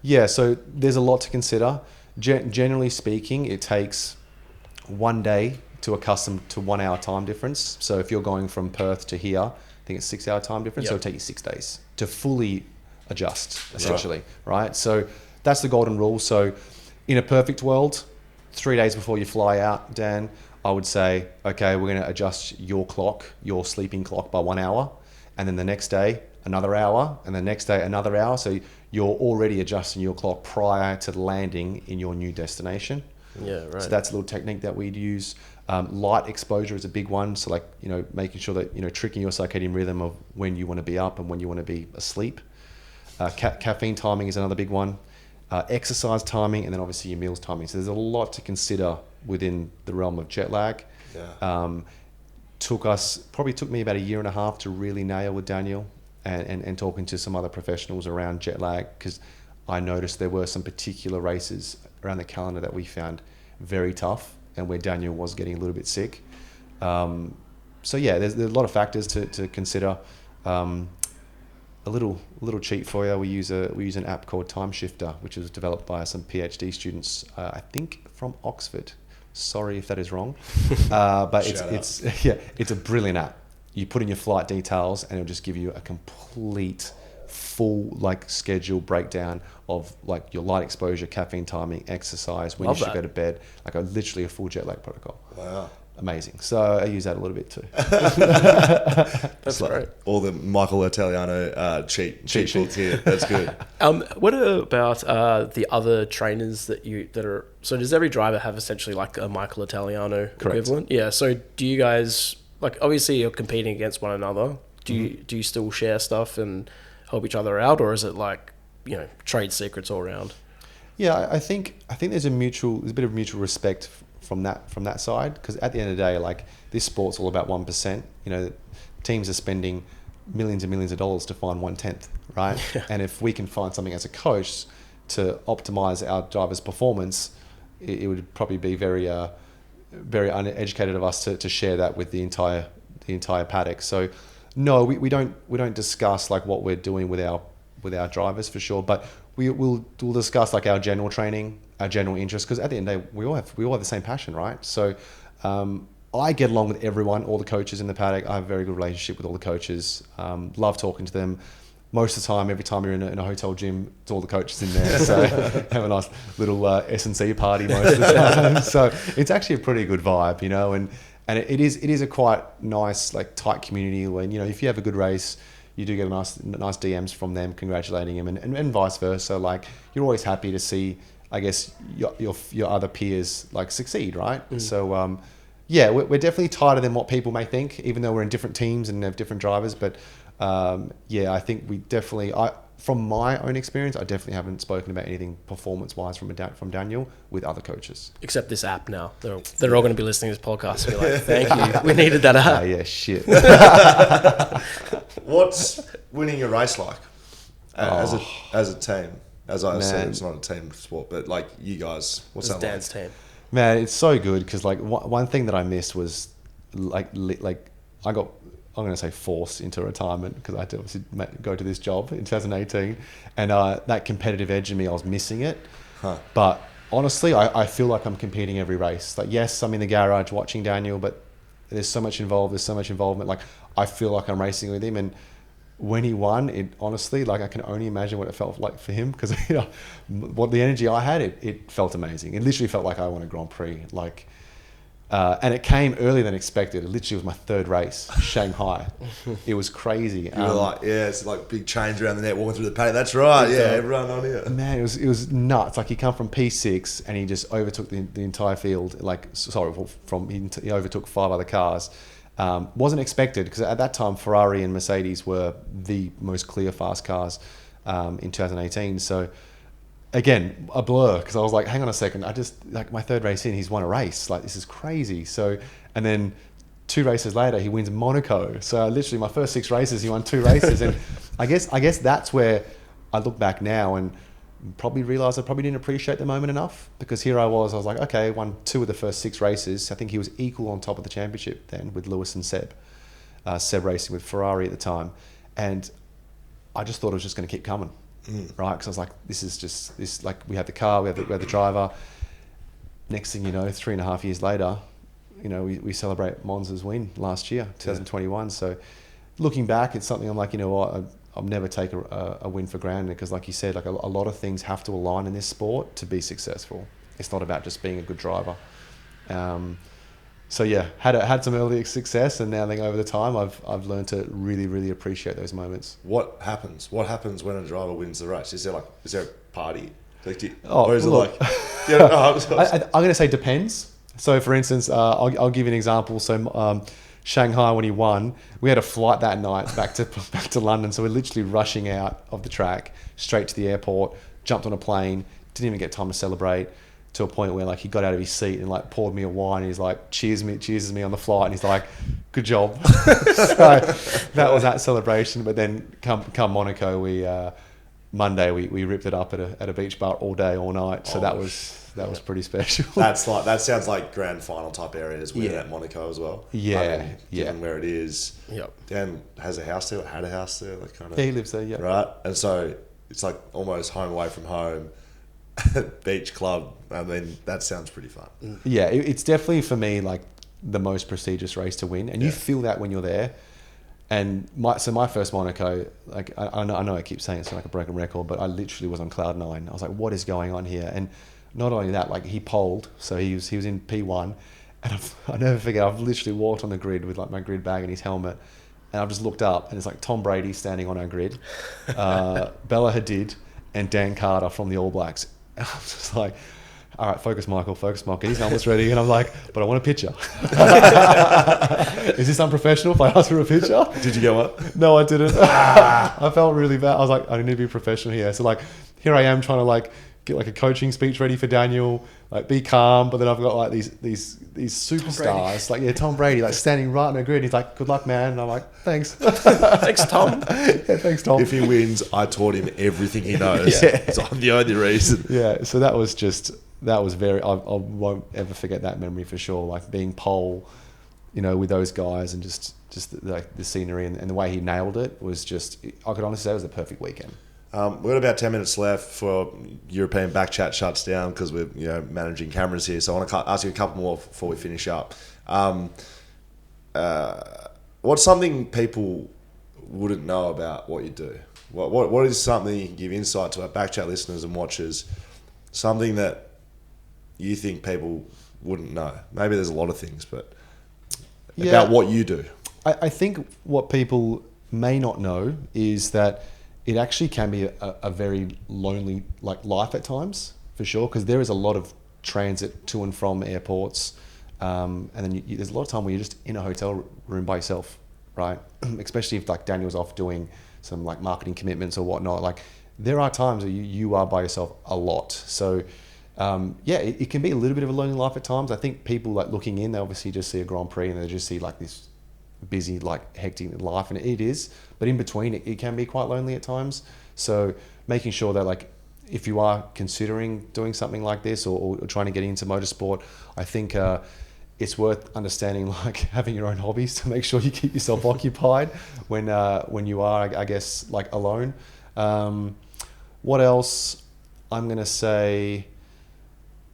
Speaker 2: Yeah, so there's a lot to consider. Generally speaking, it takes 1 day to accustom to 1 hour time difference. So if you're going from Perth to here, I think it's 6 hour time difference. So it'll take you 6 days to fully adjust, essentially, right? So that's the golden rule. So in a perfect world, 3 days before you fly out, Dan, I would say, okay, we're going to adjust your clock, your sleeping clock, by 1 hour. And then the next day, another hour, and the next day another hour. So you're already adjusting your clock prior to landing in your new destination.
Speaker 3: Yeah, right.
Speaker 2: So that's a little technique that we'd use. Light exposure is a big one. So like, making sure that, tricking your circadian rhythm of when you want to be up and when you want to be asleep. Caffeine timing is another big one. Exercise timing, and then obviously your meals timing. So there's a lot to consider within the realm of jet lag.
Speaker 1: Yeah.
Speaker 2: Took me about a year and a half to really nail with Daniel and talking to some other professionals around jet lag, because I noticed there were some particular races around the calendar that we found very tough, and where Daniel was getting a little bit sick. So yeah, there's a lot of factors to consider. A little cheat for you. We use an app called Time Shifter, which was developed by some PhD students, I think from Oxford. Sorry if that is wrong, but it's a brilliant app. You put in your flight details, and it'll just give you a complete full schedule breakdown of your light exposure, caffeine timing, exercise, when you should go to bed, literally a full jet lag protocol.
Speaker 1: Wow.
Speaker 2: Amazing. So I use that a little bit too.
Speaker 3: That's great.
Speaker 1: All the Michael Italiano cheat sheets here. That's good.
Speaker 3: What about the other trainers that are? So does every driver have essentially a Michael Italiano equivalent? Yeah. So do you guys obviously you're competing against one another? Do you still share stuff and help each other out, or is it trade secrets all around?
Speaker 2: Yeah, I think there's a bit of mutual respect from that side, because at the end of the day, this sport's all about 1%. Teams are spending millions and millions of dollars to find 1/10, right?
Speaker 3: Yeah.
Speaker 2: And if we can find something as a coach to optimize our drivers' performance, it would probably be very very uneducated of us to share that with the entire paddock. So no, we don't discuss what we're doing with our drivers for sure, but we'll discuss our general training, our general interest, because at the end of the day, we all have the same passion, right? So I get along with everyone, all the coaches in the paddock. I have a very good relationship with all the coaches. Love talking to them. Most of the time, every time you're in a hotel gym, it's all the coaches in there. So have a nice little S&C party most of the time. So it's actually a pretty good vibe, and it is a quite nice tight community when if you have a good race, you do get nice DMs from them congratulating him, and vice versa. You're always happy to see, I guess, your other peers succeed, right? So yeah, we're definitely tighter than what people may think, even though we're in different teams and have different drivers. But yeah, I think we definitely, from my own experience, I definitely haven't spoken about anything performance-wise from Daniel with other coaches.
Speaker 3: Except this app now. They're all going to be listening to this podcast and be like, thank you. We needed that app.
Speaker 2: Yeah, shit.
Speaker 1: What's winning a race like as a team? As I said, it's not a team sport, but you guys, what's that
Speaker 3: Dan's team.
Speaker 2: Man, it's so good, because one thing that I missed was I got, I'm going to say, forced into retirement, because I had to obviously go to this job in 2018, and that competitive edge in me, I was missing it. But honestly, I feel like I'm competing every race. Yes, I'm in the garage watching Daniel, but there's so much involved. There's so much involvement. I feel like I'm racing with him, and when he won, it honestly, I can only imagine what it felt like for him, because what the energy I had, it felt amazing. It literally felt like I won a Grand Prix. And it came earlier than expected. It literally was my third race, Shanghai. It was crazy.
Speaker 1: You were it's big chains around the net walking through the paddock. That's right. Yeah, everyone on here.
Speaker 2: Man, it was nuts. He come from P6 and he just overtook the entire field. He overtook 5 other cars. Wasn't expected, because at that time Ferrari and Mercedes were the most clear fast cars in 2018. So again, a blur, because I was hang on a second, I just my third race in, he's won a race. This is crazy. So, and then 2 races later, he wins Monaco. So literally my first 6 races, he won 2 races. And I guess that's where I look back now and probably realised I probably didn't appreciate the moment enough, because here I was okay, won 2 of the first 6 races. I think he was equal on top of the championship then with Lewis and Seb. Seb racing with Ferrari at the time. And I just thought it was just going to keep coming. Right, because I was this is just this. We had the car, we had the driver. Next thing you know, 3.5 years later, we celebrate Monza's win last year, 2021. So, looking back, it's something I'm what, I'll never take a win for granted, because, you said, a lot of things have to align in this sport to be successful. It's not about just being a good driver. So yeah, had some early success, and now I think over the time I've learned to really, really appreciate those moments.
Speaker 1: What happens? What happens when a driver wins the race? Is there a party? Like,
Speaker 2: Oh,
Speaker 1: or is
Speaker 2: look,
Speaker 1: it like? Yeah, no,
Speaker 2: I'm going to say depends. So for instance, I'll give you an example. So Shanghai, when he won, we had a flight that night back to London. So we're literally rushing out of the track straight to the airport, jumped on a plane, didn't even get time to celebrate, to a point where like he got out of his seat and like poured me a wine. And he's like cheers me on the flight, and he's like, good job. So that was that celebration. But then come Monaco, Monday we ripped it up at a beach bar all day, all night. So that was pretty special.
Speaker 1: That sounds like grand final type areas. We're at Monaco as well.
Speaker 2: Yeah,
Speaker 1: given where it is.
Speaker 3: Yep.
Speaker 1: Dan has a house there, had a house there, like kind of.
Speaker 2: Yeah, he lives there. Yeah.
Speaker 1: Right, and so it's like almost home away from home, beach club. I mean, that sounds pretty fun.
Speaker 2: Yeah, it's definitely for me like the most prestigious race to win, and you feel that when you're there. And my first Monaco, like I know I keep saying it's like a broken record, but I literally was on cloud 9. I was like, what is going on here? And not only that, like he poled, so he was in P1, and I never forget. I've literally walked on the grid with like my grid bag and his helmet, and I've just looked up, and it's like Tom Brady standing on our grid, Bella Hadid, and Dan Carter from the All Blacks. And I'm just like, all right, focus Michael, get his helmet's ready. And I'm like, but I want a picture. Is this unprofessional if I ask for a picture?
Speaker 1: Did you go up?
Speaker 2: No, I didn't. I felt really bad. I was like, I need to be professional here. So like, here I am trying to like get like a coaching speech ready for Daniel, like be calm. But then I've got like these superstars, like Tom Brady, like standing right on the grid. He's like, good luck, man. And I'm like, thanks.
Speaker 3: Thanks, Tom.
Speaker 2: Yeah, thanks, Tom.
Speaker 1: If he wins, I taught him everything he knows. Yeah. So I'm the only reason.
Speaker 2: Yeah. So that was very, I won't ever forget that memory for sure. Like being pole, with those guys, and just like the scenery and the way he nailed it was just, I could honestly say it was the perfect weekend.
Speaker 1: We've got about 10 minutes left for European BackChat shuts down because we're managing cameras here. So I want to ask you a couple more before we finish up. What's something people wouldn't know about what you do? What is something you can give insight to our BackChat listeners and watchers? Something that you think people wouldn't know? Maybe there's a lot of things, but about what you do.
Speaker 2: I think what people may not know is that it actually can be a very lonely life at times, for sure, because there is a lot of transit to and from airports, and then there's a lot of time where you're just in a hotel room by yourself, right? Especially if like Daniel's off doing some like marketing commitments or whatnot. Like there are times where you are by yourself a lot. So it can be a little bit of a lonely life at times. I think people like looking in, they obviously just see a Grand Prix and they just see like this busy, like hectic life, and it is, but in between it can be quite lonely at times. So making sure that like if you are considering doing something like this or trying to get into motorsport, I think it's worth understanding like having your own hobbies to make sure you keep yourself occupied when you are, I guess, like alone. What else? I'm gonna say.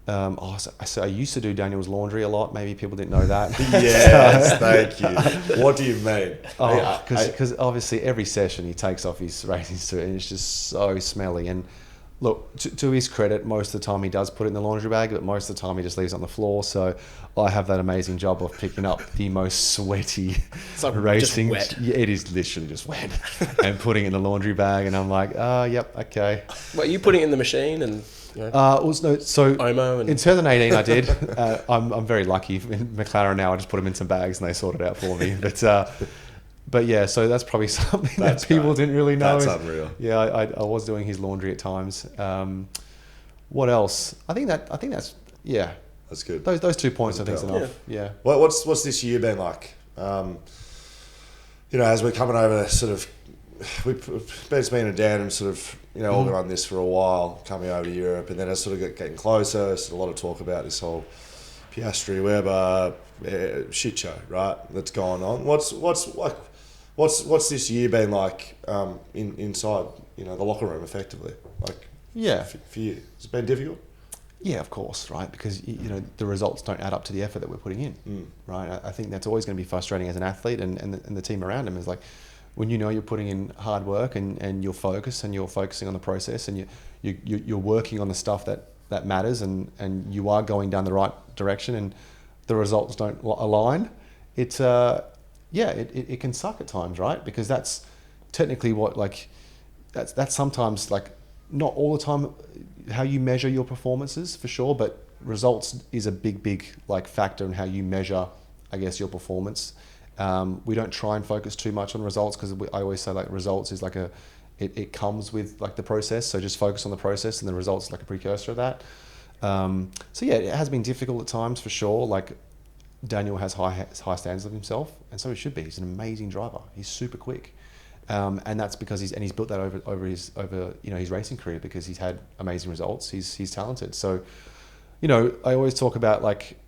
Speaker 2: So I used to do Daniel's laundry a lot. Maybe people didn't know that.
Speaker 1: Yes, thank you. What do you mean?
Speaker 2: Because obviously every session he takes off his racing suit and it's just so smelly. And look, to his credit, most of the time he does put it in the laundry bag, but most of the time he just leaves it on the floor. So I have that amazing job of picking up the most sweaty racing.
Speaker 3: Just wet.
Speaker 2: It is literally just wet, and putting it in the laundry bag. And I'm like, yep, okay.
Speaker 3: Well, you putting it in the machine and.
Speaker 2: So
Speaker 3: Omo and
Speaker 2: in 2018 I did. I'm very lucky. In McLaren now I just put them in some bags and they sort it out for me. But yeah, so that's probably something that people didn't really know.
Speaker 1: That's unreal.
Speaker 2: Yeah, I was doing his laundry at times. What else? I think that's
Speaker 1: That's good.
Speaker 2: Those 2 points I think is enough. Yeah.
Speaker 1: What's this year been like? As we're coming over, sort of, it's been a Dan sort of. All been on this for a while, coming over to Europe, and then it's sort of getting closer. There's a lot of talk about this whole Piastri, Weber shit show, right? That's going on. What's this year been like inside the locker room, effectively? Like, for you, has it been difficult?
Speaker 2: Yeah, of course, right? Because the results don't add up to the effort that we're putting in, right? I think that's always going to be frustrating as an athlete, and the team around him is like. When you're putting in hard work and you're focused and you're focusing on the process and you're working on the stuff that matters and you are going down the right direction, and the results don't align, it can suck at times, right? Because that's technically what like that's sometimes like not all the time how you measure your performances for sure, but results is a big like factor in how you measure, I guess, your performance. We don't try and focus too much on results because I always say like results is like it comes with like the process. So just focus on the process and the results is like a precursor of that. So yeah, it has been difficult at times for sure. Like Daniel has high standards of himself, and so he should be. He's an amazing driver. He's super quick. And that's because he's built that over his racing career because he's had amazing results. He's talented. So, I always talk about like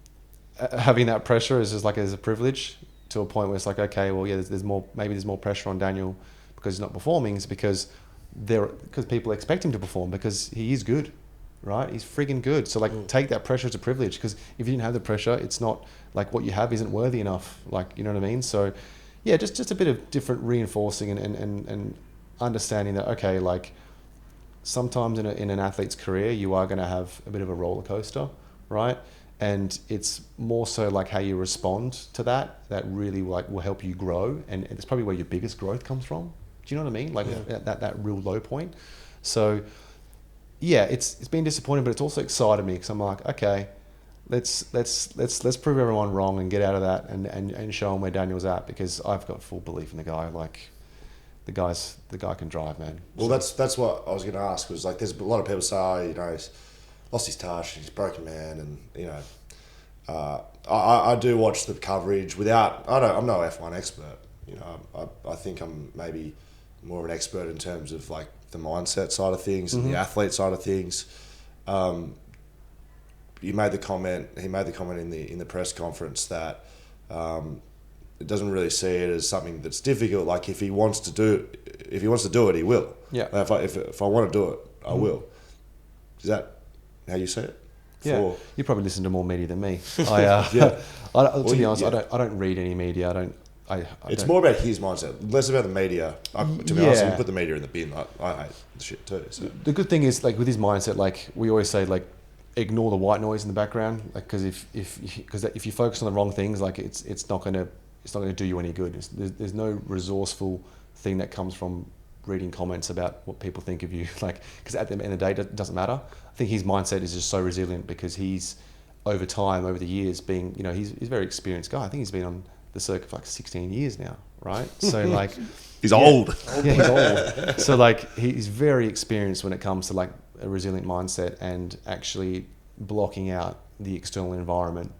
Speaker 2: having that pressure is just like as a privilege to a point where it's like, okay, well, yeah, there's more pressure on Daniel because he's not performing. It's because people expect him to perform because he is good, right? He's friggin' good. So like take that pressure as a privilege because if you didn't have the pressure, it's not like what you have isn't worthy enough. Like, you know what I mean? So yeah, just a bit of different reinforcing and understanding that, okay, like sometimes in an athlete's career, you are going to have a bit of a roller coaster, right? And it's more so like how you respond to that really like will help you grow. And it's probably where your biggest growth comes from. Do you know what I mean? Like that real low point. So yeah, it's been disappointing, but it's also excited me because I'm like, okay, let's prove everyone wrong and get out of that and show them where Daniel's at because I've got full belief in the guy. Like the guy can drive, man.
Speaker 1: Well, that's what I was going to ask was like, there's a lot of people say, oh, he's lost his touch, he's broken man, and I do watch the coverage I'm no F1 expert. I think I'm maybe more of an expert in terms of like the mindset side of things and the athlete side of things. He made the comment in the press conference that it doesn't really see it as something that's difficult. Like if he wants to do it, he will.
Speaker 2: Yeah.
Speaker 1: If I want to do it, I will. Is that how you say it?
Speaker 2: Yeah. You probably listen to more media than me. To be honest, I don't read any media. It's
Speaker 1: more about his mindset, less about the media. To be honest, we put the media in the bin. I hate the shit too. So.
Speaker 2: The good thing is, like with his mindset, like we always say, like ignore the white noise in the background, like because if you focus on the wrong things, like it's not gonna do you any good. There's no resourceful thing that comes from reading comments about what people think of you, like because at the end of the day, it doesn't matter. I think his mindset is just so resilient because he's over the years being, he's a very experienced guy. I think he's been on the circuit for like 16 years now, right? So like
Speaker 1: he's old.
Speaker 2: Yeah, he's old. So like he's very experienced when it comes to like a resilient mindset and actually blocking out the external environment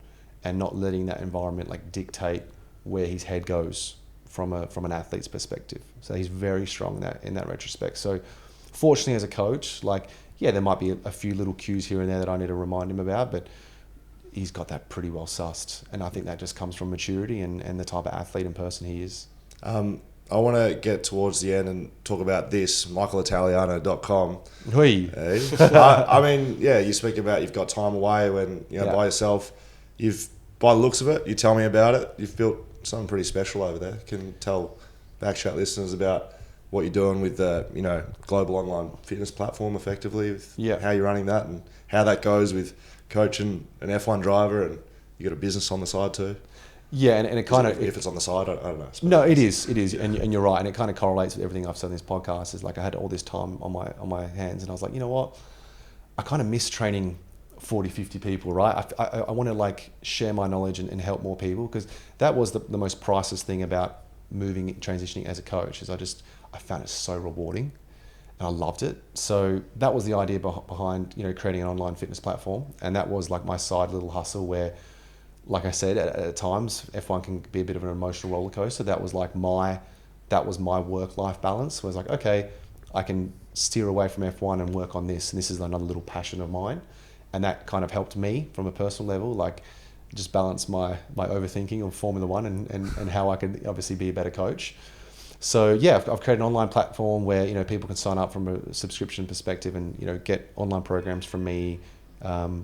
Speaker 2: and not letting that environment like dictate where his head goes from an athlete's perspective. So he's very strong in that retrospect. So fortunately as a coach, like yeah, there might be a few little cues here and there that I need to remind him about, but he's got that pretty well sussed. And I think that just comes from maturity and the type of athlete and person he is.
Speaker 1: I want to get towards the end and talk about this, michaelitaliano.com.
Speaker 2: Hey.
Speaker 1: I mean, yeah, you speak about you've got time away when, by yourself. By the looks of it, you tell me about it, you've built something pretty special over there. Can you tell BackChat listeners about what you're doing with the, global online fitness platform effectively, with how you're running that and how that goes with coaching an F1 driver and you got a business on the side too?
Speaker 2: Yeah, and it kind of...
Speaker 1: If it's on the side, I don't know.
Speaker 2: No, it is, and you're right, and it kind of correlates with everything I've said in this podcast. Is like I had all this time on my hands, and I was like, you know what? I kind of miss training 40, 50 people, right? I want to like share my knowledge and help more people because that was the most priceless thing about transitioning as a coach is I found it so rewarding and I loved it. So that was the idea behind, creating an online fitness platform. And that was like my side little hustle where, like I said, at times F1 can be a bit of an emotional roller coaster. That was my work-life balance. Where I was like, okay, I can steer away from F1 and work on this. And this is another little passion of mine. And that kind of helped me from a personal level, like just balance my overthinking of Formula One and how I could obviously be a better coach. So yeah, I've created an online platform where people can sign up from a subscription perspective and get online programs from me,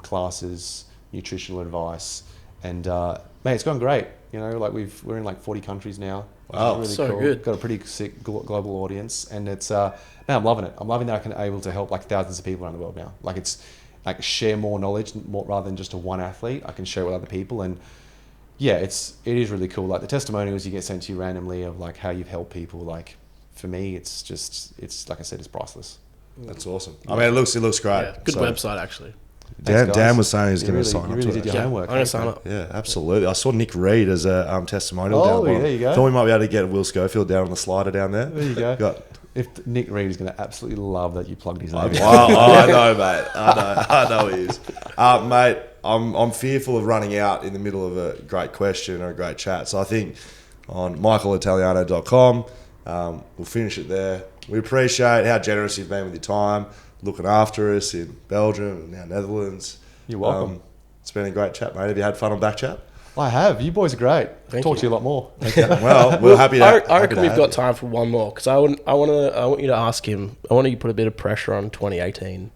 Speaker 2: classes, nutritional advice, and man, it's gone great. Like we're in like 40 countries now.
Speaker 1: Wow,
Speaker 2: really
Speaker 3: so
Speaker 2: cool.
Speaker 3: good.
Speaker 2: Got a pretty sick global audience, and it's man, I'm loving it. I'm loving that I can able to help like thousands of people around the world now. Like it's like share more knowledge rather than just a one athlete. I can share it with other people, and it is really cool. Like the testimonials you get sent to you randomly of like how you've helped people. Like for me, it's like I said, it's priceless.
Speaker 1: That's awesome. I mean, it looks great.
Speaker 3: Yeah, good website actually.
Speaker 1: Dan was saying he's going to sign up.
Speaker 2: You really did your homework.
Speaker 3: I'm going to sign up.
Speaker 1: Yeah, absolutely. I saw Nick Reed as a testimonial.
Speaker 2: Oh,
Speaker 1: down
Speaker 2: there you go.
Speaker 1: Thought we might be able to get Will Schofield down on the slider down there.
Speaker 2: There you go. If Nick Reed is going to absolutely love that you plugged his name.
Speaker 1: I know, mate. I know he is. Mate, I'm fearful of running out in the middle of a great question or a great chat. So I think on michaelitaliano.com, we'll finish it there. We appreciate how generous you've been with your time, looking after us in Belgium and now Netherlands.
Speaker 2: You're welcome.
Speaker 1: It's been a great chat, mate. Have you had fun on BackChat?
Speaker 2: I have. You boys are great. Talk to you a lot more.
Speaker 1: Well, we're happy to.
Speaker 3: I reckon we've got time for one more because I want you to ask him. I want you to put a bit of pressure on 2018.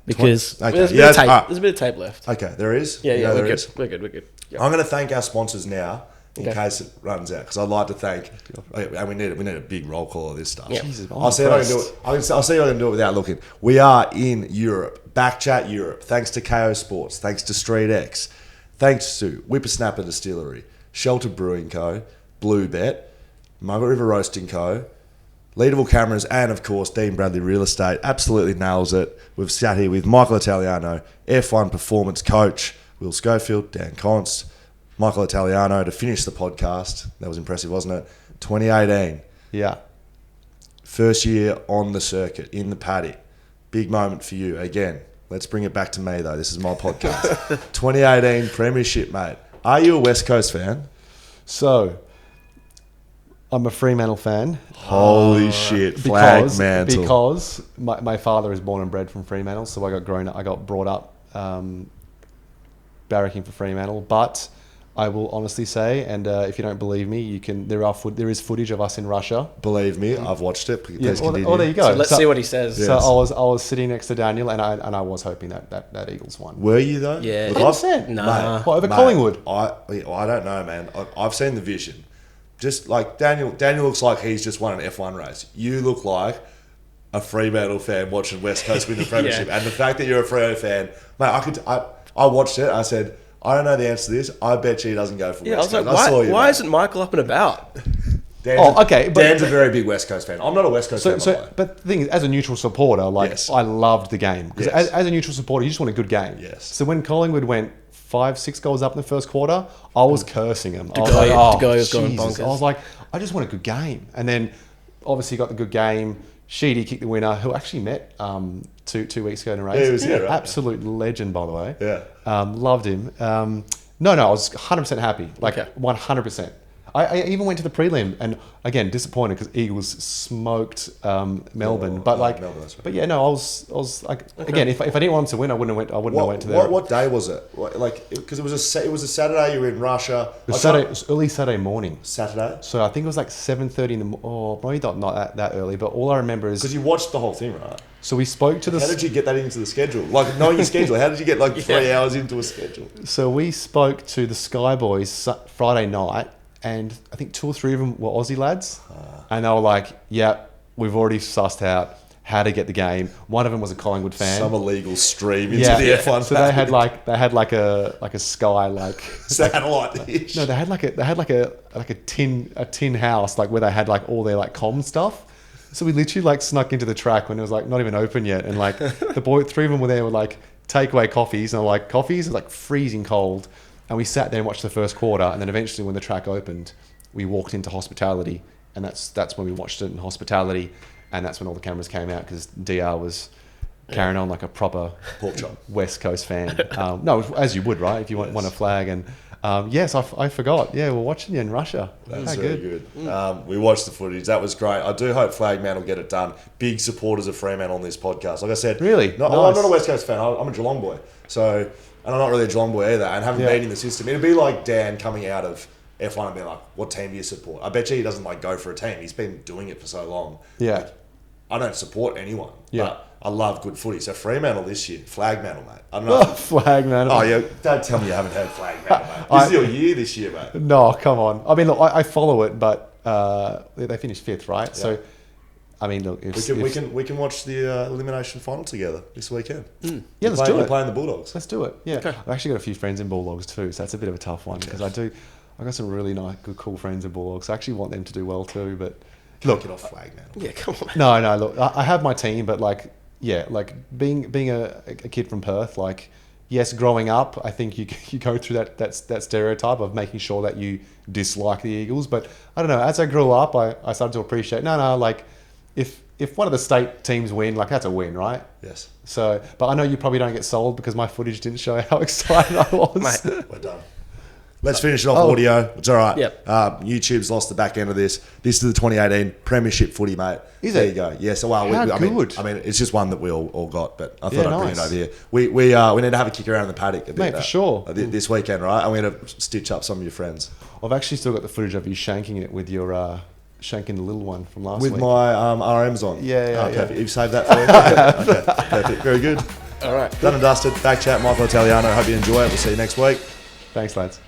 Speaker 3: Because there's a bit of tape left.
Speaker 1: Okay, there is.
Speaker 3: Yeah, we're good. Yeah.
Speaker 1: I'm going to thank our sponsors now in case it runs out because I'd like to thank. And we need a big roll call of this stuff.
Speaker 3: Yeah.
Speaker 2: Jesus,
Speaker 1: I'll see if I can do it. I'll see if I can do it without looking. We are in Europe. BackChat Europe. Thanks to KO Sports. Thanks to Street X. Thanks to Whippersnapper Distillery, Shelter Brewing Co., Blue Bet, Margaret River Roasting Co., Leadable Cameras, and of course Dean Bradley Real Estate. Absolutely nails it. We've sat here with Michael Italiano, F1 Performance Coach, Will Schofield, Dan Const, Michael Italiano to finish the podcast. That was impressive, wasn't it? 2018.
Speaker 2: Yeah.
Speaker 1: First year on the circuit, in the paddock. Big moment for you. Again, let's bring it back to me, though. This is my podcast. 2018 Premiership, mate. Are you a West Coast fan?
Speaker 2: So, I'm a Fremantle fan.
Speaker 1: Holy shit. Flag mantle.
Speaker 2: Because my father is born and bred from Fremantle, so I got brought up barracking for Fremantle. But I will honestly say, and if you don't believe me, there is footage of us in Russia.
Speaker 1: Believe me, I've watched it.
Speaker 2: Yeah, there you go.
Speaker 3: So let's see what he says.
Speaker 2: So
Speaker 1: Yes.
Speaker 2: I was sitting next to Daniel, and I was hoping that Eagles won.
Speaker 1: Were you, though?
Speaker 3: Yeah.
Speaker 1: Look,
Speaker 2: 100%.
Speaker 3: Nah.
Speaker 2: What, over Collingwood?
Speaker 1: I don't know, man. I've seen the vision. Just like Daniel looks like he's just won an F1 race. You look like a Fremantle fan watching West Coast win the premiership.
Speaker 3: Yeah.
Speaker 1: And the fact that you're a Freo fan, mate, I watched it. I said, I don't know the answer to this. I bet you he doesn't go for West
Speaker 3: I was
Speaker 1: Coast.
Speaker 3: like, why isn't Michael up and about?
Speaker 1: Dan's a very big West Coast fan. I'm not a West Coast fan, by the way.
Speaker 2: But the thing is, as a neutral supporter,
Speaker 1: Yes.
Speaker 2: I loved the game. Because
Speaker 1: Yes.
Speaker 2: as a neutral supporter, you just want a good game.
Speaker 1: Yes.
Speaker 2: So when Collingwood went 5-6 goals up in the first quarter, I was cursing them.
Speaker 3: De Goey was going
Speaker 2: Jesus.
Speaker 3: bonkers.
Speaker 2: I was like, I just want a good game. And then obviously got the good game. Sheedy kicked the winner, who actually met two weeks ago in a race.
Speaker 1: Yeah, he was here, right?
Speaker 2: Absolute legend, by the way.
Speaker 1: Yeah.
Speaker 2: Loved him. No, I was 100% happy. Like,
Speaker 3: Okay.
Speaker 2: 100%. I even went to the prelim, and again disappointed because Eagles smoked Melbourne. But
Speaker 1: Melbourne, that's right.
Speaker 2: but yeah, no, I was like, again, if I didn't want them to win, I wouldn't have went to there.
Speaker 1: What day was it? Because it was a Saturday. You were in Russia.
Speaker 2: It was early Saturday morning.
Speaker 1: Saturday.
Speaker 2: So I think it was like 7:30 in the probably not that early. But all I remember is
Speaker 1: Because you watched the whole thing, right?
Speaker 2: so we spoke to the.
Speaker 1: How did you get that into the schedule? Like knowing your schedule, how did you get 3 hours into a schedule?
Speaker 2: So we spoke to the Sky Boys Friday night, and I think 2 or 3 of them were Aussie lads, and they were like, "Yeah, we've already sussed out how to get the game." One of them was a Collingwood fan.
Speaker 1: Some illegal stream into the F1.
Speaker 2: So they had like a Sky
Speaker 1: satellite dish.
Speaker 2: no, they had like a tin house where they had all their comm stuff. So we literally snuck into the track when it was not even open yet, and the 3 of them were there with takeaway coffees, and coffees are freezing cold. And we sat there and watched the first quarter, and then eventually when the track opened, we walked into hospitality, and that's when we watched it in hospitality, and that's when all the cameras came out because DR was carrying on like a proper
Speaker 1: pork chop
Speaker 2: West Coast fan. No, as you would, right? If you want a flag, and yes, I forgot. Yeah, we're watching you in Russia.
Speaker 1: That's very good. We watched the footage. That was great. I do hope Flagman will get it done. Big supporters of Fremantle on this podcast. Like I said,
Speaker 2: really,
Speaker 1: I'm not a West Coast fan. I'm a Geelong boy. So. And I'm not really a Geelong boy either, and haven't been in the system. It'd be like Dan coming out of F1 and being like, "What team do you support?" I bet you he doesn't go for a team. He's been doing it for so long.
Speaker 2: Yeah,
Speaker 1: I don't support anyone.
Speaker 2: Yeah,
Speaker 1: but I love good footy. So Fremantle this year, Flagmantle, mate. I don't know.
Speaker 2: Flagmantle.
Speaker 1: Oh yeah, don't tell me you haven't heard Flagmantle, mate. This is your year this year, mate.
Speaker 2: No, come on. I mean, look, I follow it, but they finished 5th, right? Yeah. So I mean, look,
Speaker 1: we can watch the elimination final together this weekend.
Speaker 2: Yeah, let's do
Speaker 1: We're
Speaker 2: it.
Speaker 1: playing the Bulldogs.
Speaker 2: Let's do it. Yeah,
Speaker 3: Okay.
Speaker 2: I've actually got a few friends in Bulldogs too, so that's a bit of a tough one because I got some really nice, good, cool friends in Bulldogs. So I actually want them to do well too. But
Speaker 1: Look, get off flag, man.
Speaker 3: Yeah, come on.
Speaker 2: no, look, I have my team, but like, yeah, like being a kid from Perth, like, yes, growing up, I think you go through that stereotype of making sure that you dislike the Eagles. But I don't know, as I grew up, I started to appreciate, like, if one of the state teams win, like, that's a win, right?
Speaker 1: Yes.
Speaker 2: So, but I know you probably don't get sold because my footage didn't show how excited I was.
Speaker 3: Mate.
Speaker 1: We're done. Let's finish it off audio. It's all right.
Speaker 3: Yep.
Speaker 1: YouTube's lost the back end of this. This is the 2018 Premiership footy, mate.
Speaker 2: Is
Speaker 1: there
Speaker 2: it?
Speaker 1: you go. Yes. Well,
Speaker 2: How good.
Speaker 1: I mean, it's just one that we all got, but I thought
Speaker 2: Yeah,
Speaker 1: I'd bring it
Speaker 2: nice.
Speaker 1: over here. We need to have a kick around in the paddock a bit,
Speaker 2: Mate, for sure.
Speaker 1: This weekend, right? I'm going to stitch up some of your friends
Speaker 2: I've actually still got the footage of you shanking it with your shanking the little one from last
Speaker 1: with
Speaker 2: week.
Speaker 1: my RMs on.
Speaker 2: Yeah.
Speaker 1: Perfect. You've saved that for me. Okay. Perfect. Very good.
Speaker 3: All right.
Speaker 1: Done and dusted. BackChat, Michael Italiano. Hope you enjoy it. We'll see you next week.
Speaker 2: Thanks, lads.